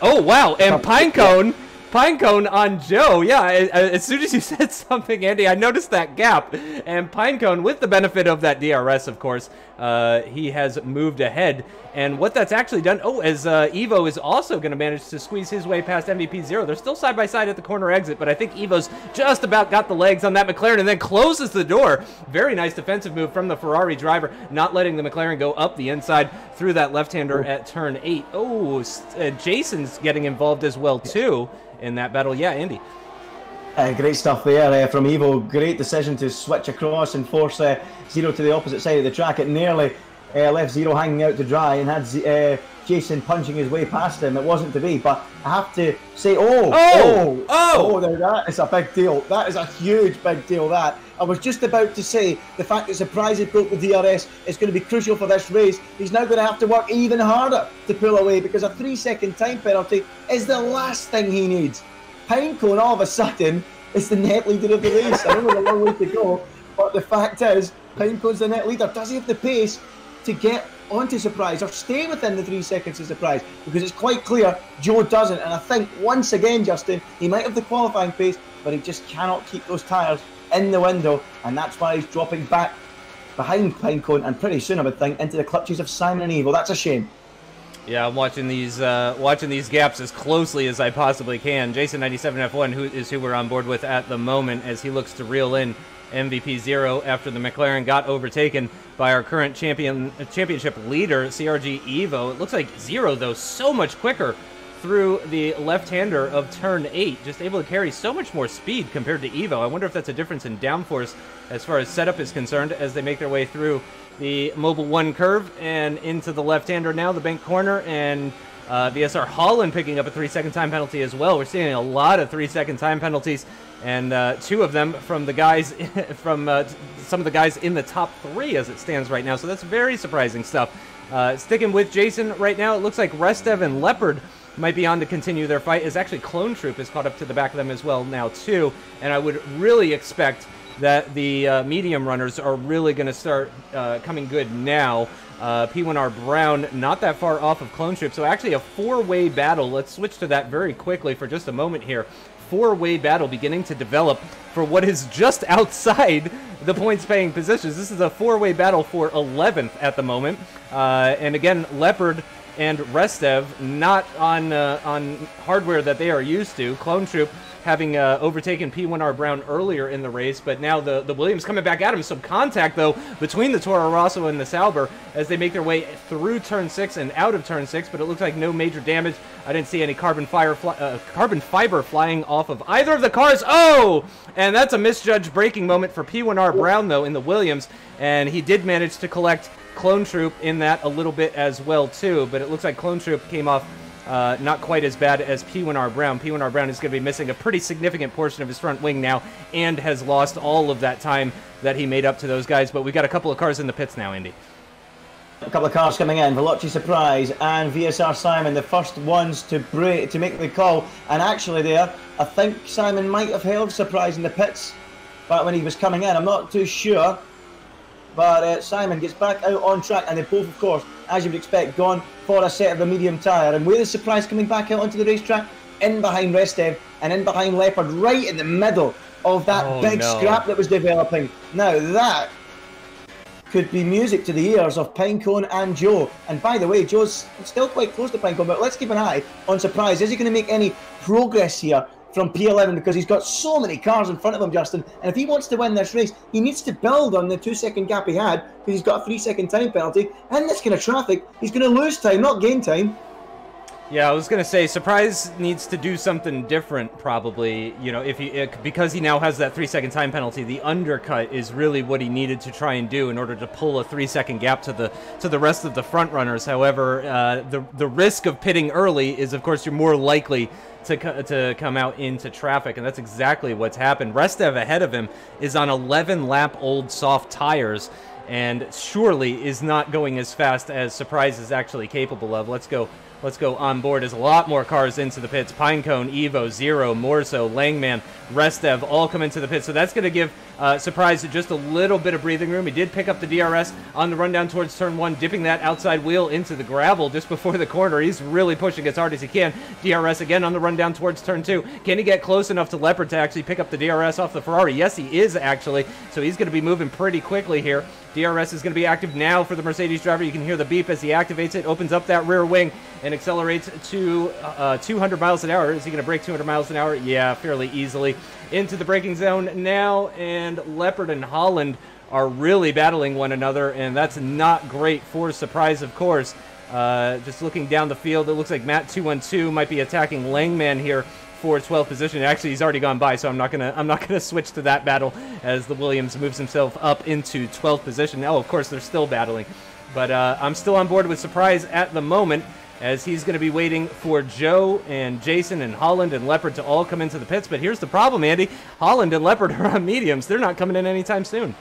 Oh, wow, and Pinecone on Joe. Yeah, as soon as you said something, Andy, I noticed that gap. And Pinecone, with the benefit of that DRS, of course, he has moved ahead. And what that's actually done, as Evo is also going to manage to squeeze his way past MVP0. They're still side by side at the corner exit, but I think Evo's just about got the legs on that McLaren and then closes the door. Very nice defensive move from the Ferrari driver, not letting the McLaren go up the inside through that left-hander at turn 8. Oh, Jason's getting involved as well, too, in that battle. Yeah, Andy. Great stuff there from Evo. Great decision to switch across and force Zero to the opposite side of the track. It nearly left Zero hanging out to dry and had Jason punching his way past him. It wasn't to be, but I have to say, that is a big deal. That is a huge big deal. That I was just about to say, the fact that Surprise has built the DRS is going to be crucial for this race. He's now going to have to work even harder to pull away, because a 3-second time penalty is the last thing he needs. Pinecone, all of a sudden, is the net leader of the race. I know there's a long way to go, but the fact is, Pinecone's the net leader. Does he have the pace to get onto Surprise or stay within the 3 seconds of Surprise? Because it's quite clear Joe doesn't, and I think once again, Justin, he might have the qualifying pace, but he just cannot keep those tyres in the window, and that's why he's dropping back behind Pinecone, and pretty soon I would think into the clutches of Simon and Evo. That's a shame. Yeah, I'm watching these gaps as closely as I possibly can. Jason 97 F1 who we're on board with at the moment, as he looks to reel in MVP0 after the McLaren got overtaken by our current championship leader, CRG Evo. It looks like Zero, though, so much quicker through the left-hander of turn 8, just able to carry so much more speed compared to Evo. I wonder if that's a difference in downforce as far as setup is concerned, as they make their way through the Mobile 1 curve and into the left-hander now, the bank corner, and VSR Holland picking up a 3-second time penalty as well. We're seeing a lot of 3-second time penalties, and 2 of them from the guys from some of the guys in the top 3 as it stands right now. So that's very surprising stuff. Sticking with Jason right now, it looks like Restev and Leopard might be on to continue their fight, as actually Clone Troop is caught up to the back of them as well now too. And I would really expect that the medium runners are really going to start coming good now. P1R Brown not that far off of Clone Troop, so actually a 4-way battle. Let's switch to that very quickly for just a moment here. 4-way battle beginning to develop for what is just outside the points-paying positions. This is a 4-way battle for 11th at the moment. And again, Leopard and Restev not on hardware that they are used to. Clone Troop having overtaken P1R Brown earlier in the race, but now the Williams coming back at him. Some contact, though, between the Toro Rosso and the Sauber as they make their way through turn 6 and out of turn 6, but it looks like no major damage. I didn't see any carbon fiber flying off of either of the cars. Oh! And that's a misjudged braking moment for P1R Brown, though, in the Williams, and he did manage to collect Clone Troop in that a little bit as well, too, but it looks like Clone Troop came off not quite as bad as P1R Brown. P1R Brown is going to be missing a pretty significant portion of his front wing now and has lost all of that time that he made up to those guys. But we've got a couple of cars in the pits now, Indy. A couple of cars coming in. Veloci Surprise and VSR Simon, the first ones to make the call. And actually there, I think Simon might have held Surprise in the pits back when he was coming in. I'm not too sure. But Simon gets back out on track, and they both, of course, as you would expect, gone for a set of the medium tyre. And where is Surprise coming back out onto the racetrack? In behind Restev and in behind Leopard, right in the middle of that big scrap that was developing. Now that could be music to the ears of Pinecone and Joe. And by the way, Joe's still quite close to Pinecone, but let's keep an eye on Surprise. Is he going to make any progress here from P11, because he's got so many cars in front of him, Justin, and if he wants to win this race, he needs to build on the 2-second gap he had, because he's got a 3-second time penalty, and this kind of traffic, he's going to lose time, not gain time. Yeah, I was gonna say, Surprise needs to do something different, probably. You know, because he now has that 3-second time penalty, the undercut is really what he needed to try and do in order to pull a 3-second gap to the rest of the front runners. However, the risk of pitting early is, of course, you're more likely to come out into traffic, and that's exactly what's happened. Restev ahead of him is on 11-lap old soft tires, and surely is not going as fast as Surprise is actually capable of. Let's go on board. There's a lot more cars into the pits. Pinecone, Evo, Zero, Morso, Langman, Restev all come into the pits. So that's going to give Surprise just a little bit of breathing room. He did pick up the DRS on the run down towards turn 1, dipping that outside wheel into the gravel just before the corner. He's really pushing as hard as he can. DRS again on the run down towards turn 2. Can he get close enough to Leopard to actually pick up the DRS off the Ferrari? Yes, he is actually. So he's going to be moving pretty quickly here. DRS is going to be active now for the Mercedes driver. You can hear the beep as he activates it, opens up that rear wing, and accelerates to 200 miles an hour. Is he going to break 200 miles an hour? Yeah, fairly easily. Into the braking zone now, and Leopard and Holland are really battling one another, and that's not great for Surprise, of course. Just looking down the field, it looks like Matt 212 might be attacking Langman here for 12th position. Actually, he's already gone by, so I'm not gonna switch to that battle as the Williams moves himself up into 12th position. Now, of course, they're still battling, but I'm still on board with Surprise at the moment, as he's going to be waiting for Joe and Jason and Holland and Leopard to all come into the pits. But here's the problem, Andy. Holland and Leopard are on mediums. They're not coming in anytime soon.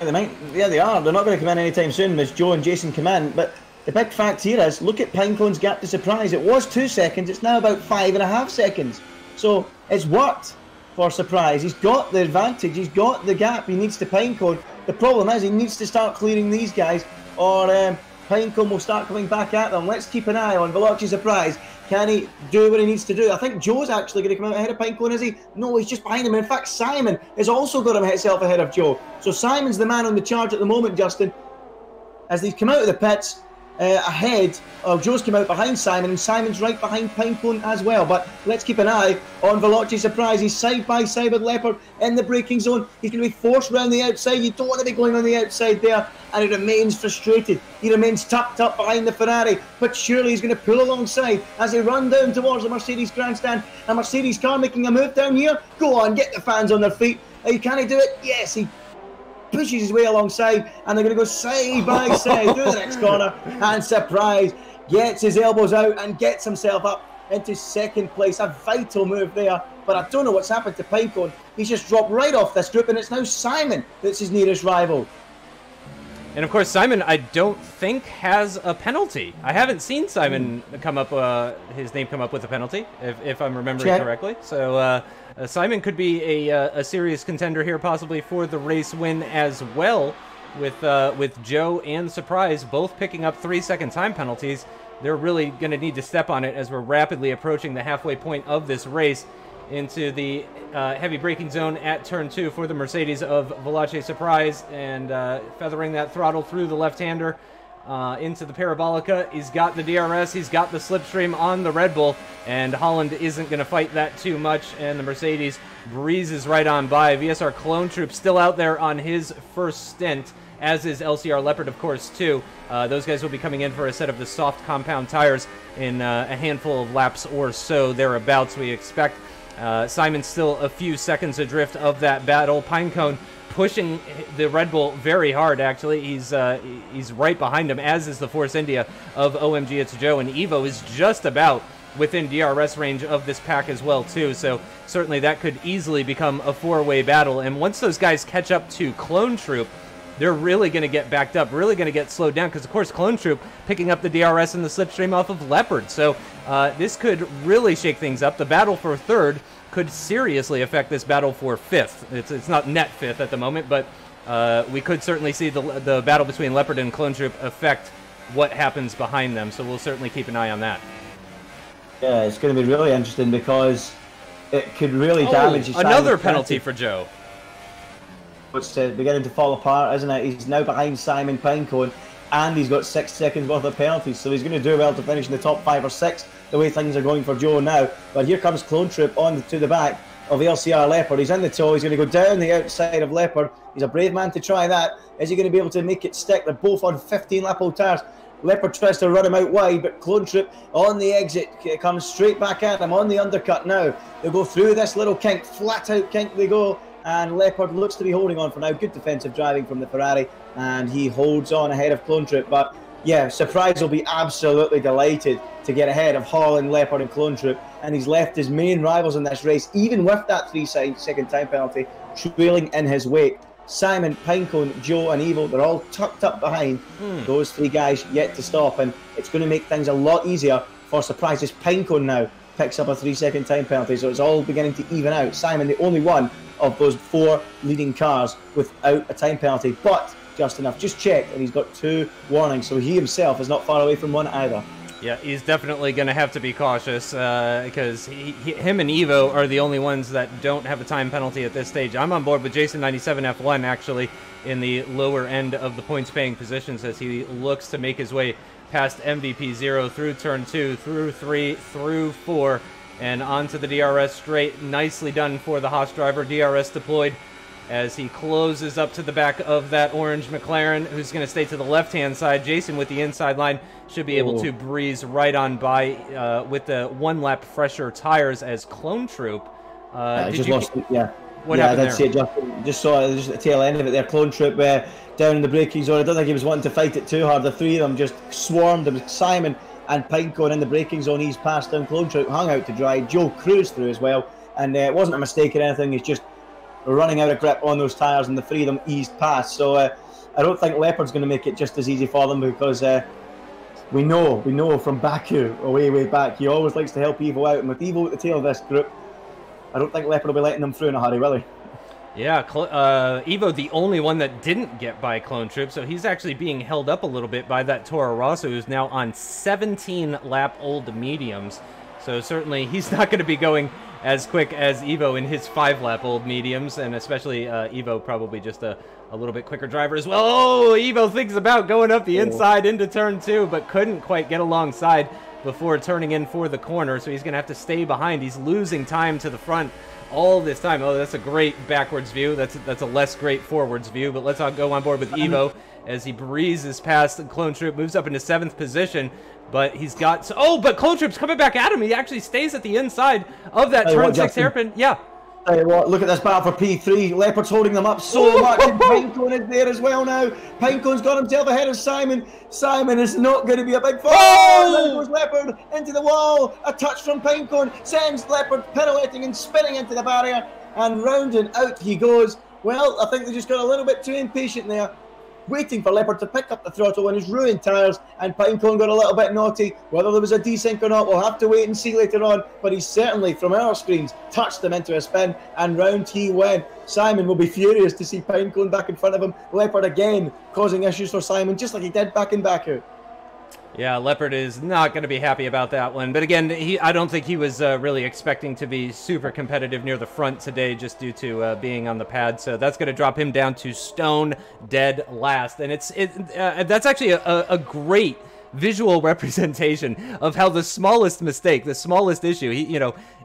Yeah, they are. They're not going to come in anytime soon as Joe and Jason come in. But the big fact here is, look at Pinecone's gap to Surprise. It was 2 seconds. It's now about 5.5 seconds. So it's worked for Surprise. He's got the advantage. He's got the gap he needs to Pinecone. The problem is he needs to start clearing these guys, or Pinecone will start coming back at them. Let's keep an eye on Veloci Surprise. Can he do what he needs to do? I think Joe's actually going to come out ahead of Pinecone, is he? No, he's just behind him. In fact, Simon has also got himself ahead of Joe. So Simon's the man on the charge at the moment, Justin. As they've come out of the pits, ahead of Joe's come out behind Simon, and Simon's right behind Pinecone as well. But let's keep an eye on Veloci Surprise. He's side by side with Leopard in the braking zone. He's going to be forced round the outside. You don't want to be going on the outside there, and he remains frustrated. He remains tucked up behind the Ferrari, but surely he's going to pull alongside as they run down towards the Mercedes grandstand. A Mercedes car making a move down here. Go on, get the fans on their feet. Can he do it? Yes, he pushes his way alongside, and they're going to go side by side through the next corner, and Surprise gets his elbows out and gets himself up into second place. A vital move there, but I don't know what's happened to Pinecone. He's just dropped right off this group, and it's now Simon that's his nearest rival. And of course, Simon, I don't think has a penalty. I haven't seen Simon come up, his name come up with a penalty, if I'm remembering correctly. So Simon could be a serious contender here, possibly for the race win as well, with Joe and Surprise both picking up 3-second time penalties. They're really going to need to step on it as we're rapidly approaching the halfway point of this race, into the heavy braking zone at turn 2 for the Mercedes of Veloci Surprise, and feathering that throttle through the left-hander into the Parabolica. He's got the DRS, he's got the slipstream on the Red Bull, and Holland isn't going to fight that too much, and the Mercedes breezes right on by. VSR Clone Troop still out there on his first stint, as is LCR Leopard, of course, too. Those guys will be coming in for a set of the soft compound tires in a handful of laps or so, thereabouts, we expect. Simon's still a few seconds adrift of that battle. Pinecone pushing the Red Bull very hard, actually. He's right behind him, as is the Force India of OMG It's Joe, and Evo is just about within DRS range of this pack as well, too. So certainly that could easily become a four-way battle, and once those guys catch up to Clone Troop, they're really going to get backed up, really going to get slowed down, because, of course, Clone Troop picking up the DRS and the slipstream off of Leopard. So this could really shake things up. The battle for third could seriously affect this battle for fifth. It's not net fifth at the moment, but we could certainly see the battle between Leopard and Clone Troop affect what happens behind them. So we'll certainly keep an eye on that. Yeah, it's going to be really interesting, because it could really damage his another penalty for Joe. It's beginning to fall apart, isn't it? He's now behind Simon Pinecone, and he's got 6 seconds worth of penalties, so he's going to do well to finish in the top 5 or 6, the way things are going for Joe now. But here comes Clone Troop on to the back of LCR Leopard. He's in the toe, he's going to go down the outside of Leopard. He's a brave man to try that. Is he going to be able to make it stick? They're both on 15 lap old tires. Leopard tries to run him out wide, but Clone Troop on the exit comes straight back at him on the undercut now. They'll go through this little kink, flat out kink they go, and Leopard looks to be holding on for now. Good defensive driving from the Ferrari, and he holds on ahead of Clone Troop. But yeah, Surprise will be absolutely delighted to get ahead of Holland, Leopard and Clone Troop, and he's left his main rivals in this race, even with that 3-second time penalty, trailing in his wake. Simon, Pinecone, Joe and Evo, they're all tucked up behind those 3 guys yet to stop, and it's going to make things a lot easier for Surprises. Pinecone now picks up a 3-second time penalty, so it's all beginning to even out. Simon, the only one of those 4 leading cars without a time penalty, but Justin, I've just checked and he's got 2 warnings, so he himself is not far away from one either. Yeah, he's definitely going to have to be cautious because him and Evo are the only ones that don't have a time penalty at this stage. I'm on board with Jason 97 F1 actually in the lower end of the points paying positions as he looks to make his way past MVP 0 through turn 2, through 3, through 4, and onto the DRS straight. Nicely done for the Haas driver. DRS deployed as he closes up to the back of that orange McLaren, who's going to stay to the left-hand side. Jason with the inside line should be able to breeze right on by with the 1 lap fresher tires as Clone Troop. I just lost it, yeah. What happened I did see it, just saw it, just the tail end of it there. Clone Troop down in the braking zone. I don't think he was wanting to fight it too hard. The 3 of them just swarmed him. Simon and Pinecone in the braking zone. He's passed down. Clone Troop hung out to dry. Joe cruised through as well, and it wasn't a mistake or anything. It's just running out of grip on those tyres, and the 3 of them eased past. So I don't think Leopard's going to make it just as easy for them, because we know from Baku, way back, he always likes to help Evo out, and with Evo at the tail of this group, I don't think Leopard will be letting them through in a hurry, will he? Yeah, Evo the only one that didn't get by Clone Troop, so he's actually being held up a little bit by that Toro Rosso, who's now on 17 lap old mediums. So certainly he's not going to be going as quick as Evo in his 5 lap old mediums, and especially Evo probably just a little bit quicker driver as well. Oh, Evo thinks about going up the inside into turn 2, but couldn't quite get alongside before turning in for the corner, so he's going to have to stay behind. He's losing time to the front all this time. Oh, that's a great backwards view. That's a less great forwards view, but let's go on board with Evo as he breezes past the Clone Troop, moves up into 7th position. But he's got... Oh, but Clone Troop's coming back at him. He actually stays at the inside of that turn 6 hairpin. Yeah. Tell you what, look at this battle for P3. Leopard's holding them up so much. And Pinecone is there as well now. Pinecone's got himself ahead of Simon. Simon is not going to be a big fall. Oh! There goes Leopard into the wall. A touch from Pinecone sends Leopard pirouetting and spinning into the barrier. And round and out he goes. Well, I think they just got a little bit too impatient there, waiting for Leopard to pick up the throttle on his ruined tyres, and Pinecone got a little bit naughty. Whether there was a desync or not, we'll have to wait and see later on, but he certainly, from our screens, touched him into a spin, and round he went. Simon will be furious to see Pinecone back in front of him. Leopard again causing issues for Simon, just like he did back in Baku. Yeah, Leopard is not going to be happy about that one. But again, I don't think he was really expecting to be super competitive near the front today just due to being on the pad. So that's going to drop him down to stone dead last. And that's actually a great visual representation of how the smallest mistake, the smallest issue,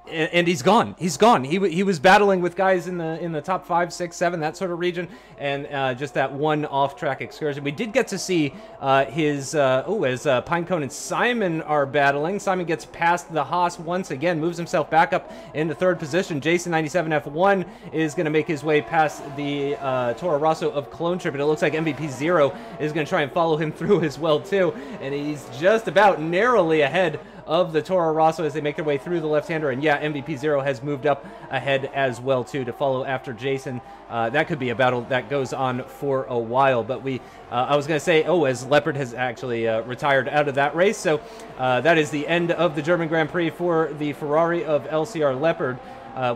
and he's gone. He's gone. He was battling with guys in the top 5, 6, 7, that sort of region, and just that one off-track excursion. We did get to see as Pinecone and Simon are battling. Simon gets past the Haas once again, moves himself back up into 3rd position. Jason 97 F1 is going to make his way past the Toro Rosso of Clone Troop, and it looks like MVP 0 is going to try and follow him through as well too, and he's just about narrowly ahead of the Toro Rosso as they make their way through the left-hander. And yeah, MVP 0 has moved up ahead as well too to follow after Jason. That could be a battle that goes on for a while, but I was going to say, as Leopard has actually retired out of that race, so that is the end of the German Grand Prix for the Ferrari of LCR Leopard.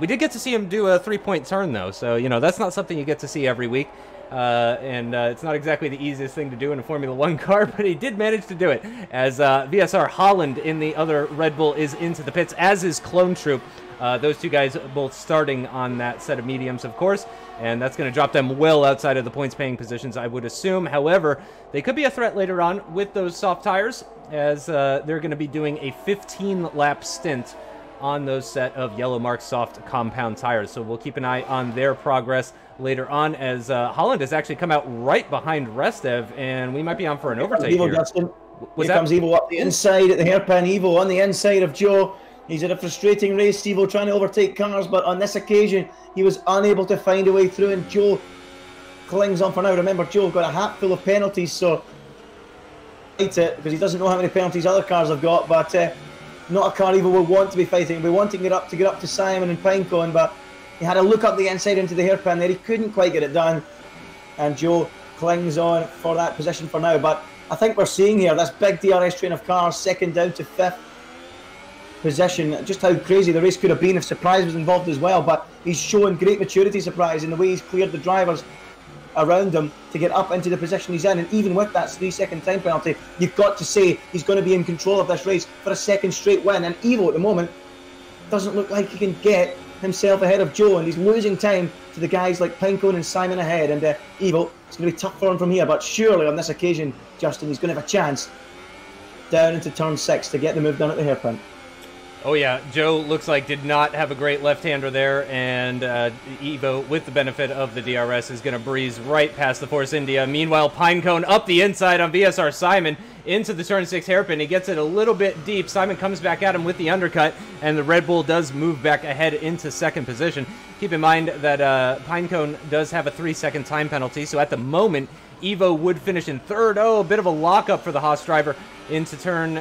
We did get to see him do a 3-point turn though, so that's not something you get to see every week. It's not exactly the easiest thing to do in a Formula 1 car, but he did manage to do it, as VSR Holland in the other Red Bull is into the pits, as is Clone Troop. Those two guys both starting on that set of mediums, of course, and that's going to drop them well outside of the points-paying positions, I would assume. However, they could be a threat later on with those soft tires, as they're going to be doing a 15-lap stint on those set of Yellow Mark soft compound tires. So we'll keep an eye on their progress later on, as Holland has actually come out right behind Restev, and we might be on for an overtake here. Here comes Evo up the inside at the hairpin. Evo on the inside of Joe. He's had a frustrating race, Evo, trying to overtake cars, but on this occasion, he was unable to find a way through, and Joe clings on for now. Remember, Joe got a hat full of penalties, so fight it, because he doesn't know how many penalties other cars have got, but not a car Evo will want to be fighting. He'll be wanting to get up to Simon and Pinecone, but he had a look up the inside into the hairpin there. He couldn't quite get it done, and Joe clings on for that position for now. But I think we're seeing here this big DRS train of cars, second down to fifth position, just how crazy the race could have been if Surprise was involved as well. But he's showing great maturity, Surprise, in the way he's cleared the drivers around him to get up into the position he's in. And even with that 3-second time penalty, you've got to say he's going to be in control of this race for a second straight win. And Evo at the moment doesn't look like he can get himself ahead of Joe, and he's losing time to the guys like Pinecone and Simon ahead. And Evo, it's going to be tough for him from here, but surely on this occasion, Justin, he's going to have a chance down into turn 6 to get the move done at the hairpin. Oh yeah, Joe looks like did not have a great left-hander there, and Evo, with the benefit of the DRS, is going to breeze right past the Force India. Meanwhile, Pinecone up the inside on VSR Simon into the turn 6 hairpin. He gets it a little bit deep. Simon comes back at him with the undercut, and the Red Bull does move back ahead into second position. Keep in mind that Pinecone does have a 3-second time penalty, so at the moment, Evo would finish in third. Oh, a bit of a lockup for the Haas driver into turn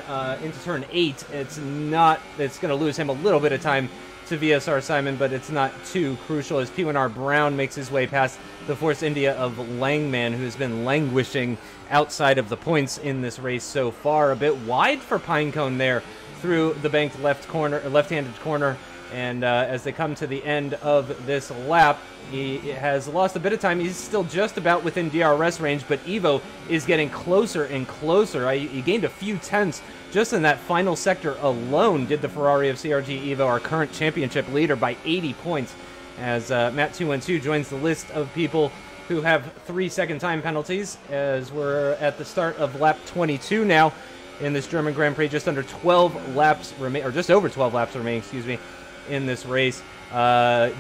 8. It's going to lose him a little bit of time to VSR Simon, but it's not too crucial as P1R Brown makes his way past the Force India of Langman, who's been languishing outside of the points in this race so far. A bit wide for Pinecone there through the banked left-handed corner. And as they come to the end of this lap, he has lost a bit of time. He's still just about within DRS range, but Evo is getting closer and closer. He gained a few tenths just in that final sector alone, did the Ferrari of CRG Evo, our current championship leader, by 80 points, as Matt212 joins the list of people who have 3-second time penalties, as we're at the start of lap 22 now in this German Grand Prix. Just under 12 laps remain, or just over 12 laps remaining, excuse me, in this race.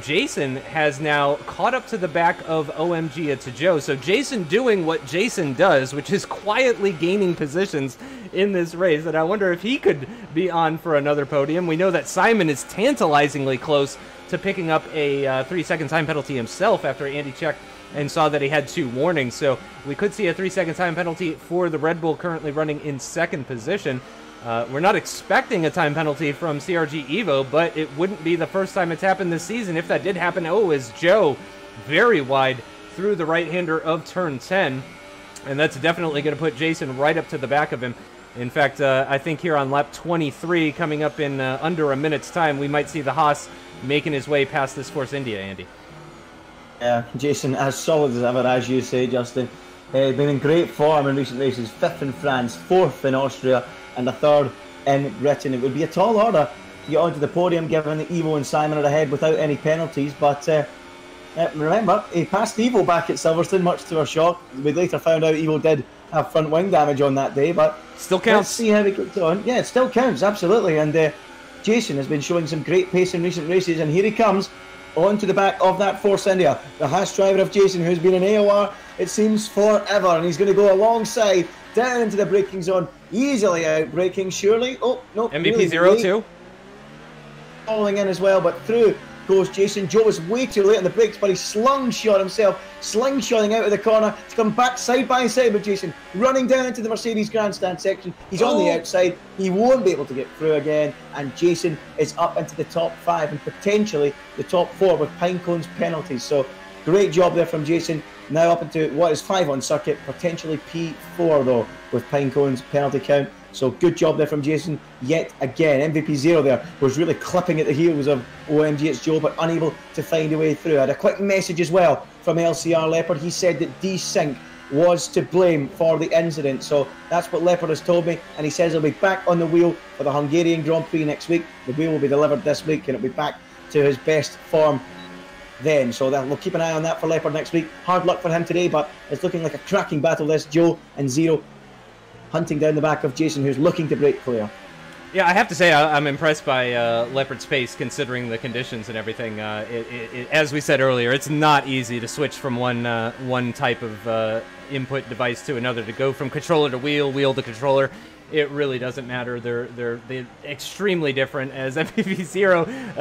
Jason has now caught up to the back of OMG to Joe. So Jason doing what Jason does, which is quietly gaining positions in this race. And I wonder if he could be on for another podium. We know that Simon is tantalizingly close to picking up a 3-second time penalty himself after Andy checked and saw that he had 2 warnings. So we could see a 3-second time penalty for the Red Bull currently running in second position. We're not expecting a time penalty from CRG Evo, but it wouldn't be the first time it's happened this season. If that did happen, is Joe very wide through the right-hander of turn 10, and that's definitely going to put Jason right up to the back of him. In fact, I think here on lap 23, coming up in under a minute's time, we might see the Haas making his way past this Force India, Andy. Yeah, Jason, as solid as ever, as you say, Justin. Been in great form in recent races. 5th in France, 4th in Austria, and a 3rd in Britain. It would be a tall order to get onto the podium, given that Evo and Simon are ahead without any penalties. But remember, he passed Evo back at Silverstone, much to our shock. We later found out Evo did have front wing damage on that day, but still counts. Let's see how he gets on. Yeah, it still counts, absolutely. And Jason has been showing some great pace in recent races, and here he comes onto the back of that Force India. The Haas driver of Jason, who's been in AOR, it seems, forever, and he's going to go alongside down into the braking zone, easily out braking, surely. Oh, no. MVP really 0-2. Falling in as well, but through goes Jason. Joe was way too late on the brakes, but he slingshot himself, slingshotting out of the corner to come back side by side with Jason, running down into the Mercedes grandstand section. He's on the outside. He won't be able to get through again, and Jason is up into the top 5 and potentially the top 4 with Pinecone's penalties. So great job there from Jason. Now up into what is 5 on circuit, potentially P4 though, with Pinecone's penalty count. So good job there from Jason yet again. MVP 0 there was really clipping at the heels of OMG It's Joe, but unable to find a way through. I had a quick message as well from LCR Leopard. He said that D-Sync was to blame for the incident. So that's what Leopard has told me, and he says he'll be back on the wheel for the Hungarian Grand Prix next week. The wheel will be delivered this week, and it'll be back to his best form then. So we'll keep an eye on that for Leopard next week. Hard luck for him today, but it's looking like a cracking battle, this. Joe and Zero hunting down the back of Jason, who's looking to break clear. Yeah, I have to say I'm impressed by Leopard's pace, considering the conditions and everything. As we said earlier, it's not easy to switch from one type of input device to another, to go from controller to wheel, wheel to controller. it really doesn't matter. They're extremely different, as MVP0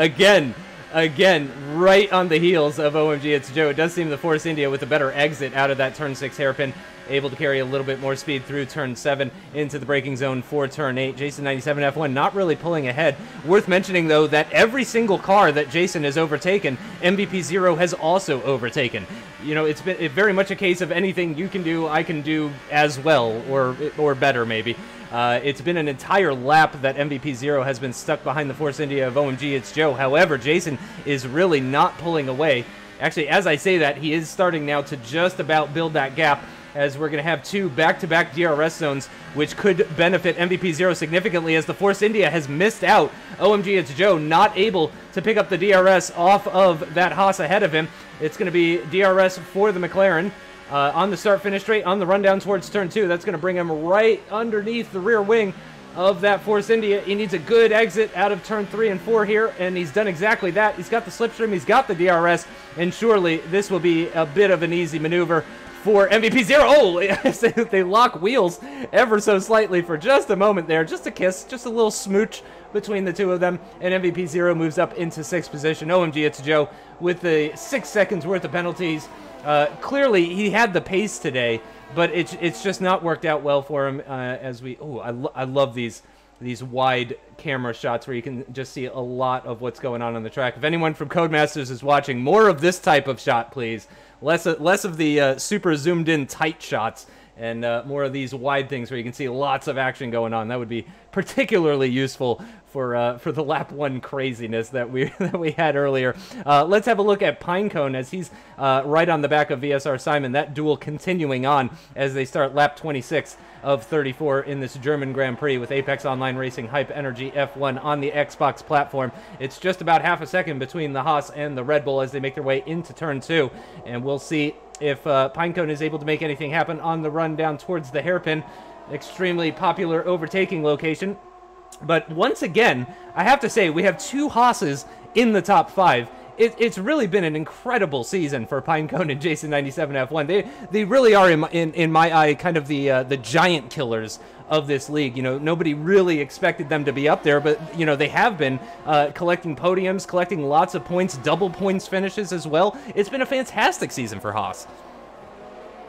again, right on the heels of OMG It's Joe. It does seem the Force India with a better exit out of that turn 6 hairpin, able to carry a little bit more speed through turn 7 into the braking zone for turn 8. Jason 97 F1 not really pulling ahead. Worth mentioning, though, that every single car that Jason has overtaken, MVP0 has also overtaken. You know, it's very much a case of anything you can do, I can do as well, or better, maybe. It's been an entire lap that MVP0 has been stuck behind the Force India of OMG It's Joe. However, Jason is really not pulling away. Actually, as I say that, he is starting now to just about build that gap, as we're going to have 2 back-to-back DRS zones, which could benefit MVP0 significantly, as the Force India has missed out. OMG It's Joe not able to pick up the DRS off of that Haas ahead of him. It's going to be DRS for the McLaren. On the start-finish straight, on the rundown towards turn 2. That's going to bring him right underneath the rear wing of that Force India. He needs a good exit out of turn 3 and 4 here, and he's done exactly that. He's got the slipstream, he's got the DRS, and surely this will be a bit of an easy maneuver for MVP0. Oh, they lock wheels ever so slightly for just a moment there. Just a kiss, just a little smooch between the two of them, and MVP0 moves up into 6th position. OMG It's Joe with the 6 seconds worth of penalties. Clearly, he had the pace today, but it's just not worked out well for him. As we, I love these wide camera shots where you can just see a lot of what's going on the track. If anyone from Codemasters is watching, more of this type of shot, please. Less of the super zoomed in tight shots, and more of these wide things where you can see lots of action going on. That would be particularly useful for the lap 1 craziness that we had earlier. Let's have a look at Pinecone, as he's right on the back of VSR Simon. That duel continuing on as they start lap 26 of 34 in this German Grand Prix with Apex Online Racing Hype Energy F1 on the Xbox platform. It's just about half a second between the Haas and the Red Bull as they make their way into turn 2, and we'll see if Pinecone is able to make anything happen on the run down towards the hairpin. Extremely popular overtaking location. But once again, I have to say, we have 2 Haas's in the top 5. It's really been an incredible season for Pinecone and Jason 97 F1. They really are, in my eye, kind of the giant killers of this league. You know, nobody really expected them to be up there, but you know, they have been collecting podiums, collecting lots of points, double points finishes as well. It's been a fantastic season for Haas.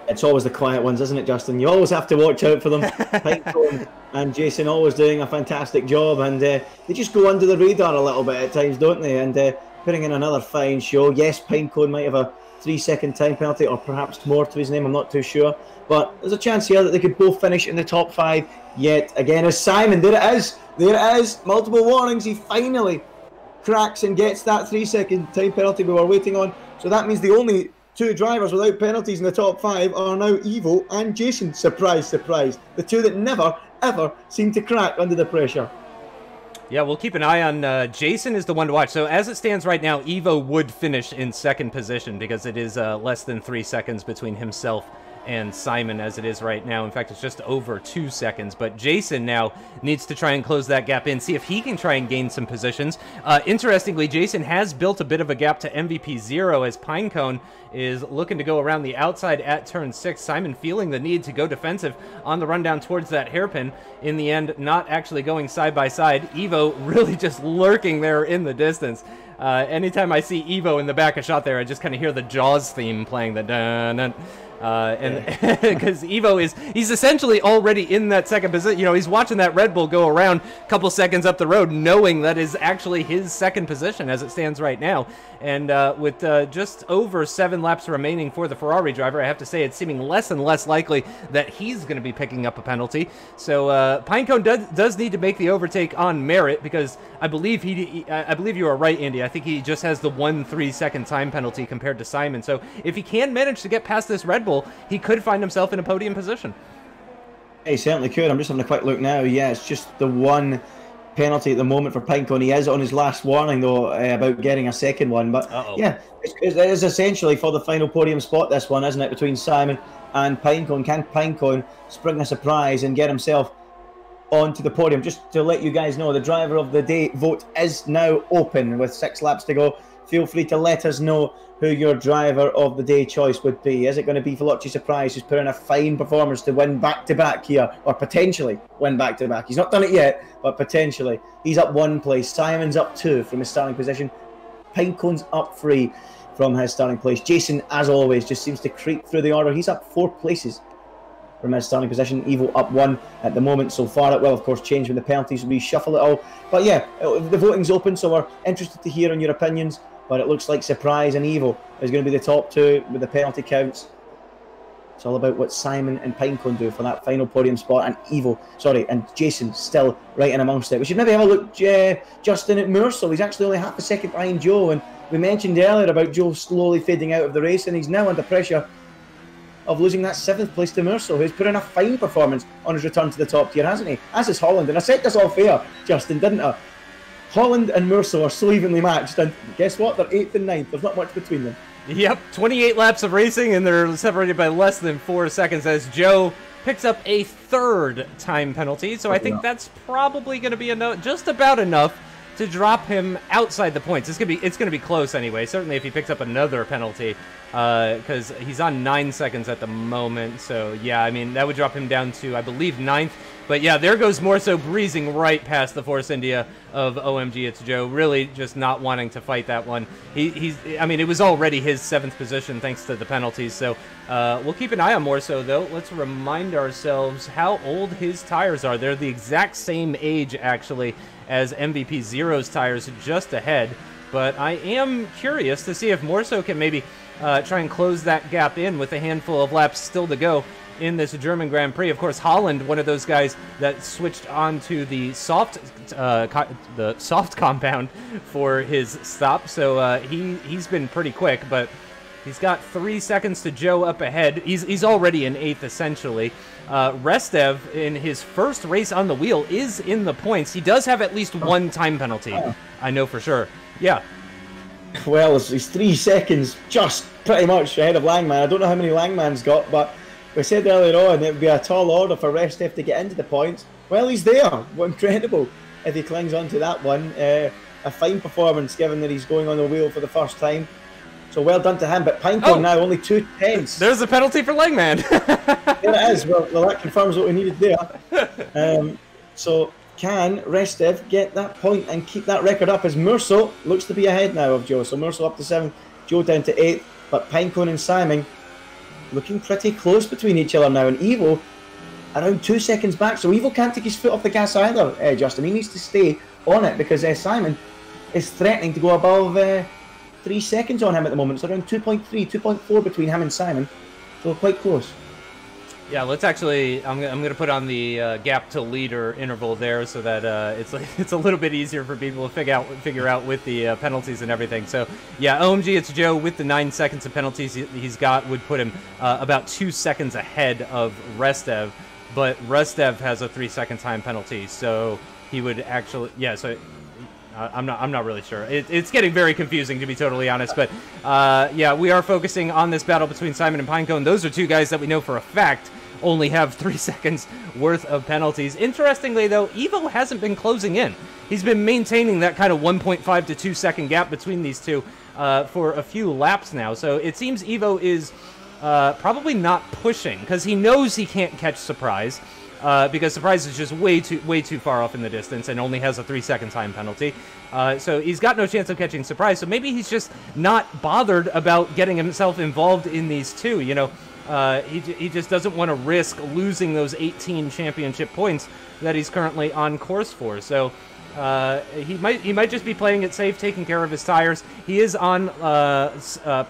It's always the quiet ones, isn't it, Justin? You always have to watch out for them. Pinecone and Jason always doing a fantastic job, and they just go under the radar a little bit at times, don't they? And putting in another fine show. Yes, Pinecone might have a 3-second time penalty, or perhaps more to his name, I'm not too sure. But there's a chance here that they could both finish in the top 5 yet again. As Simon, there it is, multiple warnings, he finally cracks and gets that 3-second time penalty we were waiting on. So that means the only 2 drivers without penalties in the top 5 are now Evo and Jason. Surprise, surprise. The 2 that never, ever seem to crack under the pressure. Yeah, we'll keep an eye on Jason is the one to watch. So as it stands right now, Evo would finish in 2nd position because it is less than 3 seconds between himself and Simon as it is right now. In fact, it's just over 2 seconds. But Jason now needs to try and close that gap in, see if he can try and gain some positions. Interestingly, Jason has built a bit of a gap to MVP0 as Pinecone is looking to go around the outside at turn 6. Simon feeling the need to go defensive on the rundown towards that hairpin. In the end, not actually going side by side. Evo really just lurking there in the distance. Anytime I see Evo in the back of shot there, I just kind of hear the Jaws theme playing, the dun-dun. And because Evo he's essentially already in that 2nd position. You know, he's watching that Red Bull go around a couple seconds up the road, knowing that is actually his 2nd position as it stands right now. And with just over 7 laps remaining for the Ferrari driver, I have to say it's seeming less and less likely that he's going to be picking up a penalty. So Pinecone does need to make the overtake on merit, because I believe I believe you are right, Andy. I think he just has the 1 3-second time penalty compared to Simon. So if he can manage to get past this Red Bull, he could find himself in a podium position. He certainly could. I'm just having a quick look now. Yeah, it's just the 1 penalty at the moment for Pinecone. He is on his last warning, though, about getting a 2nd one. But yeah, it is essentially for the final podium spot, this one, isn't it, between Simon and Pinecone. Can Pinecone spring a surprise and get himself onto the podium? Just to let you guys know, the driver of the day vote is now open with 6 laps to go. feel free to let us know who your driver of the day choice would be. Is it going to be Veloci Surprise, who's put in a fine performance to win back-to-back here, or potentially win back-to-back? He's not done it yet, but potentially. He's up 1 place. Simon's up 2 from his starting position. Pinecone's up 3 from his starting place. Jason, as always, just seems to creep through the order. He's up 4 places from his starting position. Evo up 1 at the moment so far. It will, of course, change when the penalties reshuffle it all. But yeah, the voting's open, so we're interested to hear on your opinions. But it looks like Surprise and Evo is going to be the top 2 with the penalty counts. It's all about what Simon and Pinecone do for that final podium spot, and Jason still right in amongst it. We should maybe have a look, Justin, at Mursell. He's actually only half a second behind Joe, and we mentioned earlier about Joe slowly fading out of the race, and he's now under pressure of losing that 7th place to Mursell, who's put in a fine performance on his return to the top tier, hasn't he? As is Holland, and I said this all fair, Justin, didn't I? Holland and Mursell are so evenly matched, and guess what? They're 8th and 9th. There's not much between them. Yep, 28 laps of racing, and they're separated by less than 4 seconds as Joe picks up a 3rd time penalty. So I think that's probably going to be just about enough to drop him outside the points. It's gonna be close anyway. Certainly if he picks up another penalty, because he's on 9 seconds at the moment. So yeah, I mean that would drop him down to, I believe, 9th. But yeah, there goes Morso breezing right past the Force India of OMG It's Joe, really just not wanting to fight that one. I mean, it was already his 7th position thanks to the penalties, so we'll keep an eye on Morso, though. Let's remind ourselves how old his tires are. They're the exact same age, actually, as MVP Zero's tires, just ahead. But I am curious to see if Morso can maybe try and close that gap in with a handful of laps still to go in this German Grand Prix. Of course, Holland, one of those guys that switched on to the soft compound for his stop, so he's been pretty quick, but he's got 3 seconds to Joe up ahead. He's already in 8th, essentially. Restev, in his first race on the wheel, is in the points. He does have at least 1 time penalty, I know for sure. Yeah. Well, he's 3 seconds just pretty much ahead of Langman. I don't know how many Langman's got, but we said earlier on it would be a tall order for Restev to get into the points. Well, he's there. What incredible if he clings on to that one. A fine performance given that he's going on the wheel for the first time. So well done to him. But Pinecone now only 2 tenths. There's a penalty for Langman. There it is. Well, that confirms what we needed there. So can Restev get that point and keep that record up as Mursell looks to be ahead now of Joe. So Mursell up to 7th, Joe down to 8th. But Pinecone and Simon looking pretty close between each other now, and Evo around 2 seconds back, so Evo can't take his foot off the gas either, Justin. He needs to stay on it because Simon is threatening to go above 3 seconds on him at the moment. It's around 2.3, 2.4 between him and Simon, so quite close. Yeah, let's actually, I'm going to put on the gap to leader interval there so that it's a little bit easier for people to figure out with the penalties and everything. So yeah, OMG It's Joe with the 9 seconds of penalties he's got would put him about 2 seconds ahead of Restev, but Restev has a 3-second time penalty, so he would actually, yeah, so I'm not really sure. It's getting very confusing, to be totally honest, but yeah, we are focusing on this battle between Simon and Pinecone. Those are 2 guys that we know for a fact only have 3 seconds worth of penalties. Interestingly, though, Evo hasn't been closing in. He's been maintaining that kind of 1.5 to 2 second gap between these two for a few laps now. So it seems Evo is probably not pushing because he knows he can't catch Surprise. Because Surprise is just way too far off in the distance and only has a 3-second time penalty. So he's got no chance of catching Surprise. So maybe he's just not bothered about getting himself involved in these two. You know, he just doesn't want to risk losing those 18 championship points that he's currently on course for. So he might just be playing it safe, taking care of his tires. He is on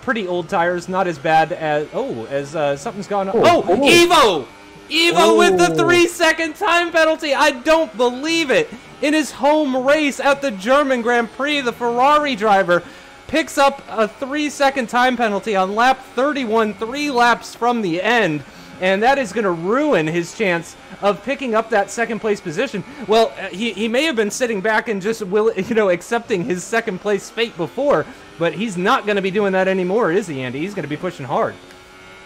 pretty old tires, not as bad as something's gone on. Evo! Evo with the 3-second time penalty. I don't believe it. In his home race at the German Grand Prix, the Ferrari driver picks up a 3-second time penalty on lap 31, 3 laps from the end, and that is going to ruin his chance of picking up that second place position. Well, he may have been sitting back and just accepting his second place fate before, but he's not going to be doing that anymore, is he, Andy? He's going to be pushing hard.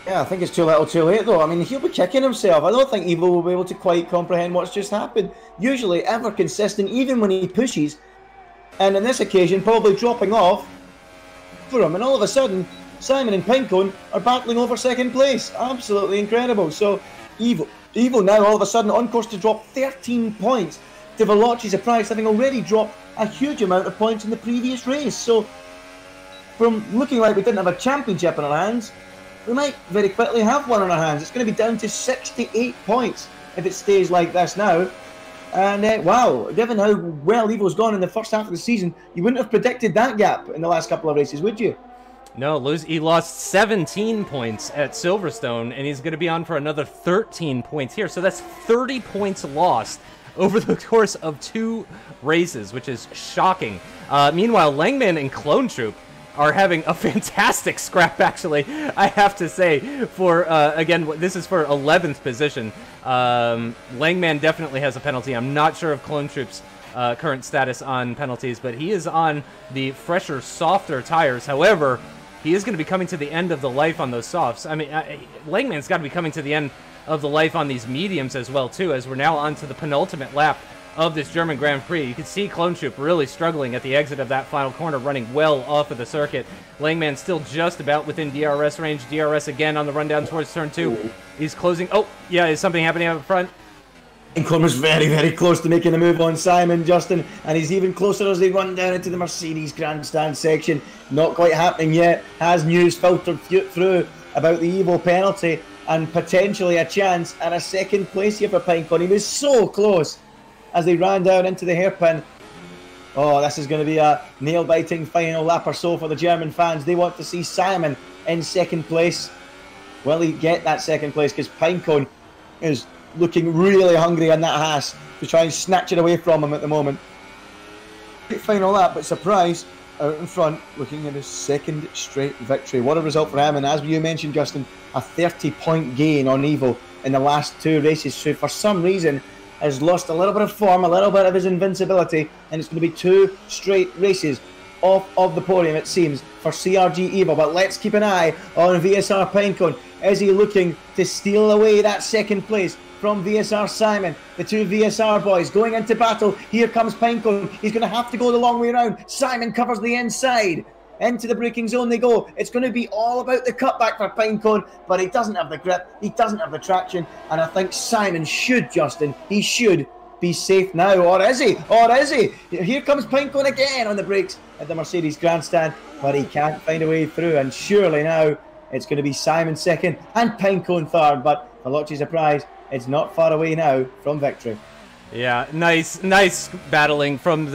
Yeah, I think it's too little too late, though. I mean, he'll be kicking himself. I don't think Evo will be able to quite comprehend what's just happened. Usually ever consistent, even when he pushes. And on this occasion, probably dropping off for him, and all of a sudden, Simon and Pinecone are battling over second place. Absolutely incredible. So, Evo now all of a sudden on course to drop 13 points to Veloce's surprise, having already dropped a huge amount of points in the previous race. So, from looking like we didn't have a championship in our hands, we might very quickly have one in our hands. It's going to be down to 68 points if it stays like this now. And wow, given how well Evo's gone in the first half of the season, you wouldn't have predicted that gap in the last couple of races, would you? No, he lost 17 points at Silverstone, and he's going to be on for another 13 points here. So that's 30 points lost over the course of 2 races, which is shocking. Meanwhile, Langman and Clone Troop are having a fantastic scrap, actually, I have to say, for, again, this is for 11th position. Langman definitely has a penalty. I'm not sure of Clone Troop's current status on penalties, but he is on the fresher, softer tires. However, he is going to be coming to the end of the life on those softs. I mean, Langman's got to be coming to the end of the life on these mediums as well, too, as we're now on to the penultimate lap of this German Grand Prix. You can see Clone Troop really struggling at the exit of that final corner, running well off of the circuit. Langman still just about within DRS range. DRS again on the rundown towards turn 2. He's closing. Oh, yeah, is something happening up front? Pinecone was very, very close to making a move on Simon, Justin, and he's even closer as they run down into the Mercedes grandstand section. Not quite happening yet. Has news filtered through about the Evo penalty and potentially a chance at a second place here for Pinecone. He was so close as they ran down into the hairpin. Oh, this is going to be a nail-biting final lap or so for the German fans. They want to see Simon in second place. Will he get that second place? Because Pinecone is looking really hungry on that Haas to try and snatch it away from him at the moment. Final lap, but surprise, out in front, looking at his second straight victory. What a result for him, and as you mentioned, Justin, a 30-point gain on Evo in the last 2 races. So for some reason, has lost a little bit of form, a little bit of his invincibility, and it's going to be 2 straight races off of the podium, it seems, for CRG Evo. But let's keep an eye on VSR Pinecone. Is he looking to steal away that second place from VSR Simon? The 2 VSR boys going into battle. Here comes Pinecone. He's going to have to go the long way around. Simon covers the inside. Into the braking zone they go. It's going to be all about the cutback for Pinecone, but he doesn't have the grip, he doesn't have the traction, and I think Simon should, Justin, he should be safe now, or is he? Or is he? Here comes Pinecone again on the brakes at the Mercedes grandstand, but he can't find a way through, and surely now it's going to be Simon second and Pinecone third, but Veloce's surprise, it's not far away now from victory. Yeah, nice battling from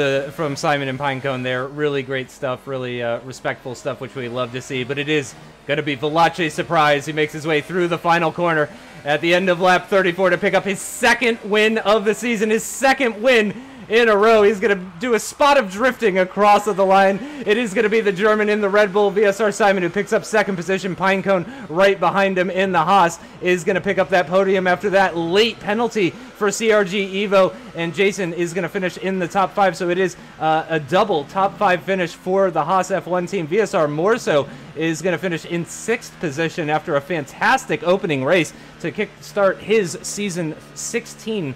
Simon and Pinecone there. Really great stuff, really respectful stuff, which we love to see. But it is going to be Veloce's surprise. He makes his way through the final corner at the end of lap 34 to pick up his 2nd win of the season, his 2nd win in a row. He's going to do a spot of drifting across the line. It is going to be the German in the Red Bull, VSR Simon, who picks up 2nd position. Pinecone right behind him in the Haas is going to pick up that podium after that late penalty for CRG Evo, and Jason is going to finish in the top 5, so it is a double top 5 finish for the Haas F1 team. VSR Morso is going to finish in 6th position after a fantastic opening race to kickstart his season 16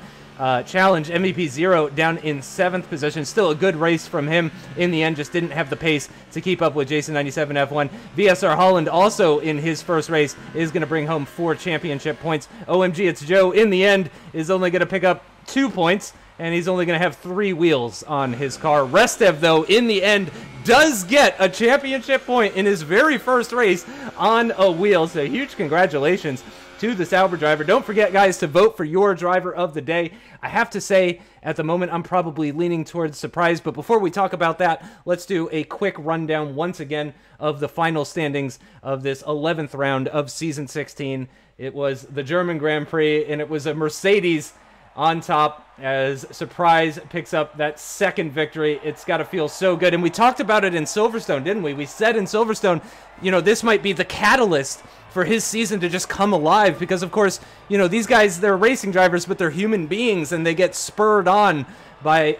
challenge. MVP 0 down in 7th position. Still a good race from him in the end, just didn't have the pace to keep up with Jason 97 F1. VSR Holland also in his first race is going to bring home 4 championship points. OMG It's Joe in the end is only going to pick up 2 points, and he's only going to have 3 wheels on his car. Restev, though, in the end does get a championship point in his very first race on a wheel, so huge congratulations to the Sauber driver. Don't forget, guys, to vote for your driver of the day. I have to say, at the moment, I'm probably leaning towards surprise, but before we talk about that, let's do a quick rundown once again of the final standings of this 11th round of Season 16. It was the German Grand Prix, and it was a Mercedes on top as Surprise picks up that 2nd victory. It's got to feel so good, and we talked about it in Silverstone, didn't we? We said in Silverstone, you know, this might be the catalyst for his season to just come alive, because of course, you know, these guys, they're racing drivers, but they're human beings, and they get spurred on by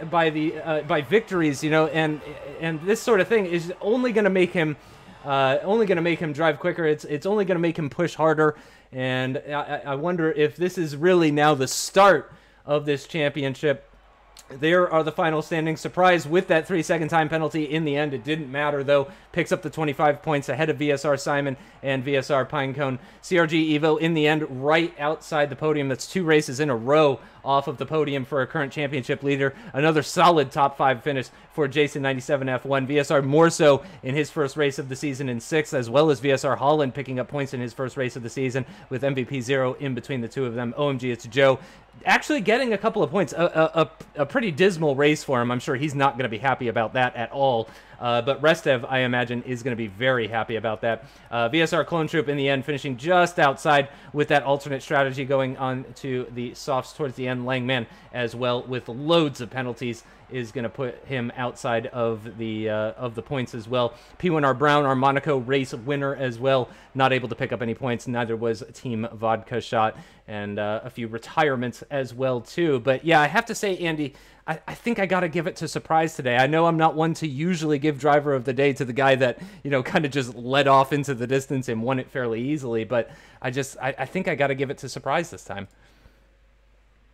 victories, you know, and this sort of thing is only going to make him drive quicker. It's only going to make him push harder, and I wonder if this is really now the start of this championship. There are the final standings. Surprise with that 3-second time penalty. In the end, it didn't matter, though. Picks up the 25 points ahead of VSR Simon and VSR Pinecone. CRG Evo, in the end, right outside the podium. That's 2 races in a row off of the podium for a current championship leader. Another solid top 5 finish for Jason 97 F1. VSR more so in his first race of the season in 6th, as well as VSR Holland picking up points in his first race of the season with MVP 0 in between the two of them. OMG, it's Joe actually getting a couple of points. A pretty dismal race for him. I'm sure he's not going to be happy about that at all. But Restev, I imagine, is going to be very happy about that. VSR Clone Troop, in the end, finishing just outside with that alternate strategy going on to the softs towards the end. Langman, as well, with loads of penalties, is going to put him outside of the points as well. P1R Brown, our Monaco race winner as well, not able to pick up any points. Neither was Team Vodka Shot, and a few retirements as well, too. But, yeah, I have to say, Andy, I think I got to give it to Surprise today. I know I'm not one to usually give driver of the day to the guy that, you know, kind of just led off into the distance and won it fairly easily, but I think I got to give it to Surprise this time.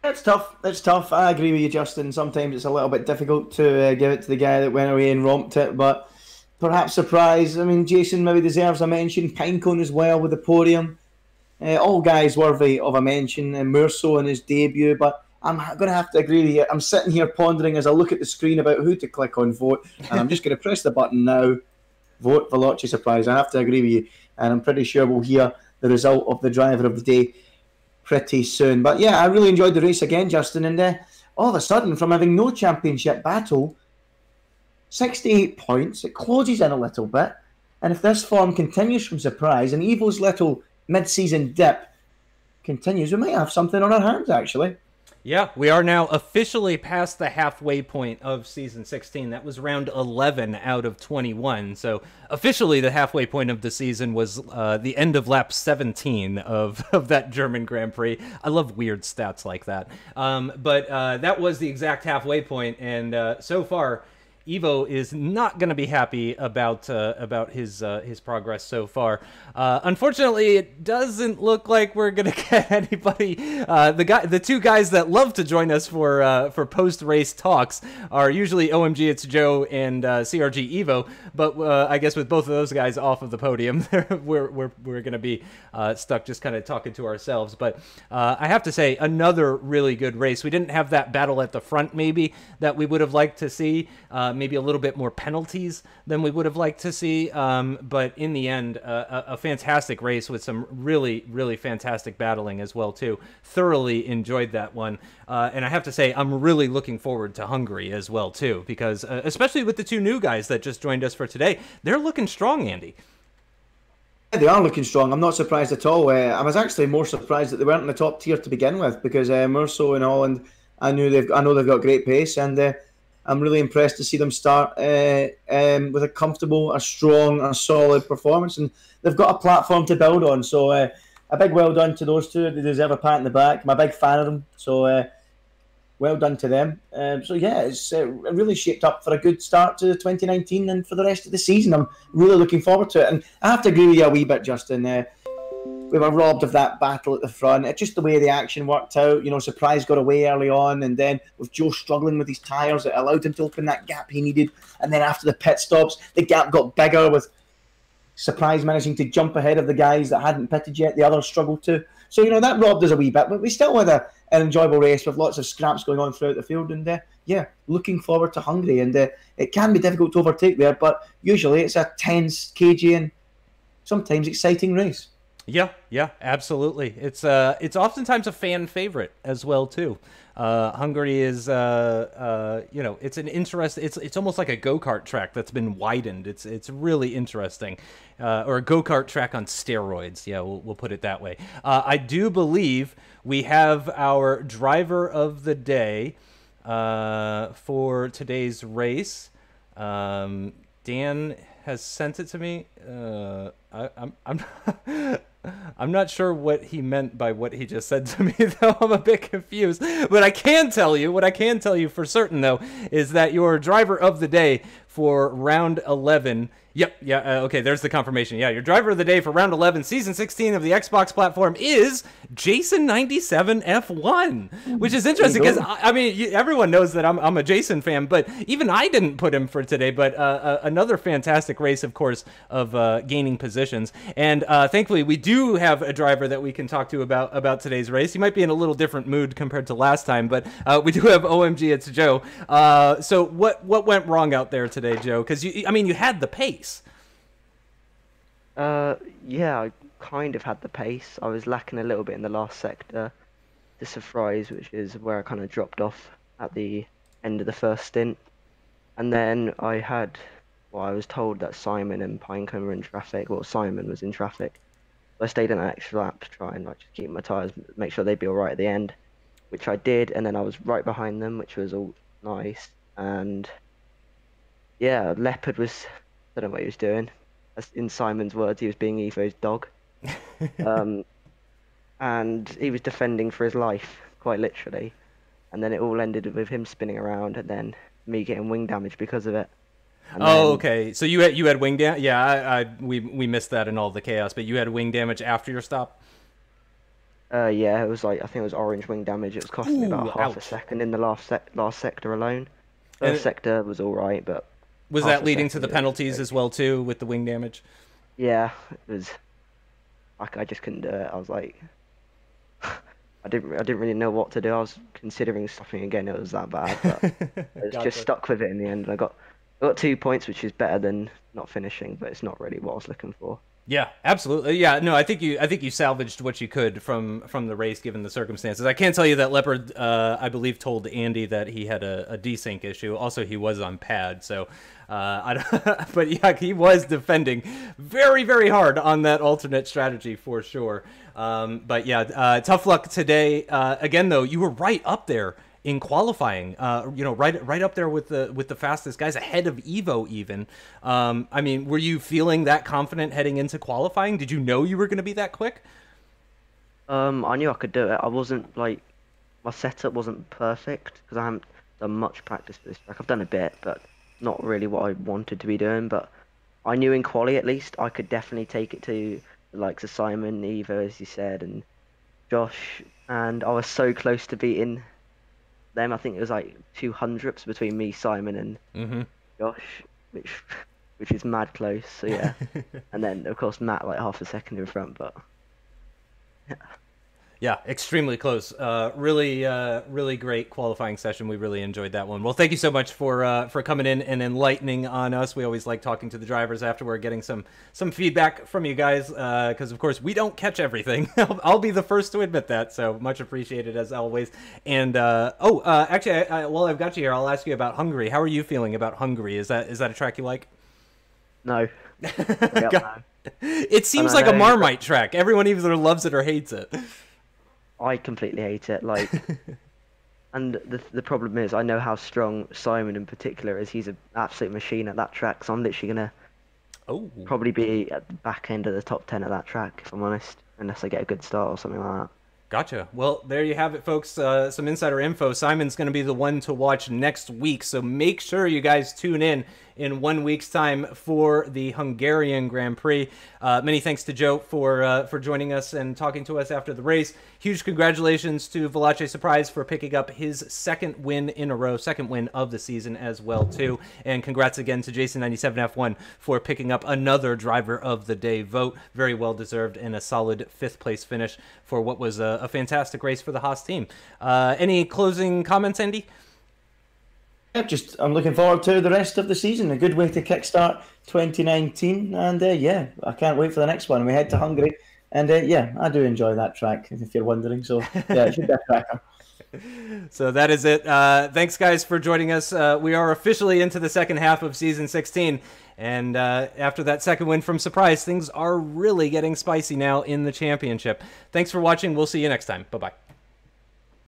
It's tough. It's tough. I agree with you, Justin. Sometimes it's a little bit difficult to give it to the guy that went away and romped it, but perhaps Surprise. I mean, Jason maybe deserves a mention. Pinecone as well with the podium. All guys worthy of a mention. Murso in his debut, but I'm going to have to agree with you. I'm sitting here pondering as I look at the screen about who to click on vote, and I'm just going to press the button now. Vote Veloci Surprise. I have to agree with you, and I'm pretty sure we'll hear the result of the driver of the day pretty soon. But yeah, I really enjoyed the race again, Justin, and all of a sudden, from having no championship battle, 68 points, it closes in a little bit, and if this form continues from Surprise and Evo's little mid-season dip continues, we might have something on our hands, actually. Yeah, we are now officially past the halfway point of Season 16. That was round 11 out of 21. So officially the halfway point of the season was the end of lap 17 of that German Grand Prix. I love weird stats like that. But that was the exact halfway point, and so far, Evo is not going to be happy about his progress so far. Unfortunately, it doesn't look like we're going to get anybody. The two guys that love to join us for post-race talks are usually OMG It's Joe and CRG Evo, but I guess with both of those guys off of the podium, we're going to be stuck just kind of talking to ourselves. But I have to say, another really good race. We didn't have that battle at the front maybe that we would have liked to see. Maybe a little bit more penalties than we would have liked to see. But in the end, a fantastic race with some really, really fantastic battling as well, too. Thoroughly enjoyed that one. And I have to say, I'm really looking forward to Hungary as well, too, because especially with the two new guys that just joined us for today, they're looking strong, Andy. They are looking strong. I'm not surprised at all. I was actually more surprised that they weren't in the top tier to begin with, because Murso and Holland, I know they've got great pace, and I'm really impressed to see them start with a comfortable, a strong, a solid performance, and they've got a platform to build on. So a big well done to those two. They deserve a pat in the back. I'm a big fan of them, so well done to them. So yeah, it's really shaped up for a good start to 2019 and for the rest of the season. I'm really looking forward to it, and I have to agree with you a wee bit, Justin. We were robbed of that battle at the front. It's just the way the action worked out. You know, Surprise got away early on, and then with Joe struggling with his tyres, it allowed him to open that gap he needed. And then after the pit stops, the gap got bigger with Surprise managing to jump ahead of the guys that hadn't pitted yet. The others struggled to. So, you know, that robbed us a wee bit. But we still had an enjoyable race with lots of scraps going on throughout the field. And, yeah, looking forward to Hungary. And it can be difficult to overtake there, but usually it's a tense, cagey, and sometimes exciting race. Yeah, absolutely. It's oftentimes a fan favorite as well too. Hungary is it's an interest. It's almost like a go-kart track that's been widened. It's really interesting, or a go-kart track on steroids. Yeah, we'll put it that way. I do believe we have our driver of the day for today's race. Dan has sent it to me. I'm not sure what he meant by what he just said to me, though. I'm a bit confused. But what I can tell you for certain, though, is that your driver of the day for round 11. Yep, yeah, okay, there's the confirmation. Yeah, your driver of the day for round 11, season 16 of the Xbox platform is Jason97 F1, which is interesting because, I mean, everyone knows that I'm a Jason fan, but even I didn't put him for today, but another fantastic race, of course, of gaining positions. And thankfully, we do have a driver that we can talk to about today's race. He might be in a little different mood compared to last time, but we do have OMG, it's Joe. So what went wrong out there today, Joe? Because, I mean, you had the pace. Yeah, I kind of had the pace. I was lacking a little bit in the last sector, the surprise, which is where I kind of dropped off at the end of the first stint. And then I was told that Simon and Pinecombe were in traffic. Well, Simon was in traffic. So I stayed in an extra lap to try and just keep my tyres, make sure they'd be all right at the end, which I did. And then I was right behind them, which was all nice. And yeah, Leopard was, I don't know what he was doing. In Simon's words, he was being Evo's dog. And he was defending for his life, quite literally. And then it all ended with him spinning around and then me getting wing damage because of it. And okay. So you had wing damage? Yeah, we missed that in all the chaos, but you had wing damage after your stop? Yeah, it was like, I think it was orange wing damage. It was costing me about half a second in the last sector alone. First sector was all right, but... Was that leading to the penalties as well, too, with the wing damage? Yeah, it was... I just couldn't do it. I was like... I didn't really know what to do. I was considering stopping again. It was that bad, but I was just stuck with it in the end. And I got 2 points, which is better than not finishing, but it's not really what I was looking for. Yeah, absolutely. Yeah, no, I think you salvaged what you could from the race given the circumstances. I can tell you that Leopard, I believe, told Andy that he had a desync issue. Also, he was on pad, so but yeah, he was defending very, very hard on that alternate strategy for sure. But yeah, tough luck today. Again, though, you were right up there in qualifying, you know, right up there with the fastest guys, ahead of Evo even. I mean, were you feeling that confident heading into qualifying? Did you know you were going to be that quick? I knew I could do it. I wasn't like, my setup wasn't perfect because I haven't done much practice for this track. I've done a bit, but not really what I wanted to be doing. But I knew in quali at least I could definitely take it to the likes of Simon, Evo, as you said, and Josh, and I was so close to beating them. I think it was like 200ths between me, Simon, and Josh, which is mad close. So yeah, and then of course Matt like half a second in front, but yeah, extremely close. Really great qualifying session. We really enjoyed that one. Well, thank you so much for coming in and enlightening on us. We always like talking to the drivers afterward, getting some feedback from you guys, because of course we don't catch everything. I'll be the first to admit that. So much appreciated as always. And actually, while I've got you here, I'll ask you about Hungary. How are you feeling about Hungary? Is that a track you like? No. It seems like a Marmite track. Everyone either loves it or hates it. I completely hate it, like, and the problem is I know how strong Simon in particular is. He's an absolute machine at that track, so I'm literally gonna probably be at the back end of the top 10 at that track, if I'm honest, unless I get a good start or something like that. Gotcha. Well, there you have it, folks. Some insider info. Simon's going to be the one to watch next week, so make sure you guys tune in 1 week's time for the Hungarian Grand Prix. Many thanks to Joe for joining us and talking to us after the race. Huge congratulations to Valache Surprise for picking up his second win in a row, second win of the season as well, too. And congrats again to Jason97 F1 for picking up another Driver of the Day vote. Very well deserved and a solid 5th place finish for what was a fantastic race for the Haas team. Any closing comments, Andy? Yeah, just I'm looking forward to the rest of the season. A good way to kickstart 2019, and yeah, I can't wait for the next one. We head to Hungary, and yeah, I do enjoy that track, if you're wondering. So yeah, it should be a cracker. So that is it. Thanks, guys, for joining us. We are officially into the second half of Season 16, and after that second win from Surprise, things are really getting spicy now in the championship. Thanks for watching. We'll see you next time. Bye-bye.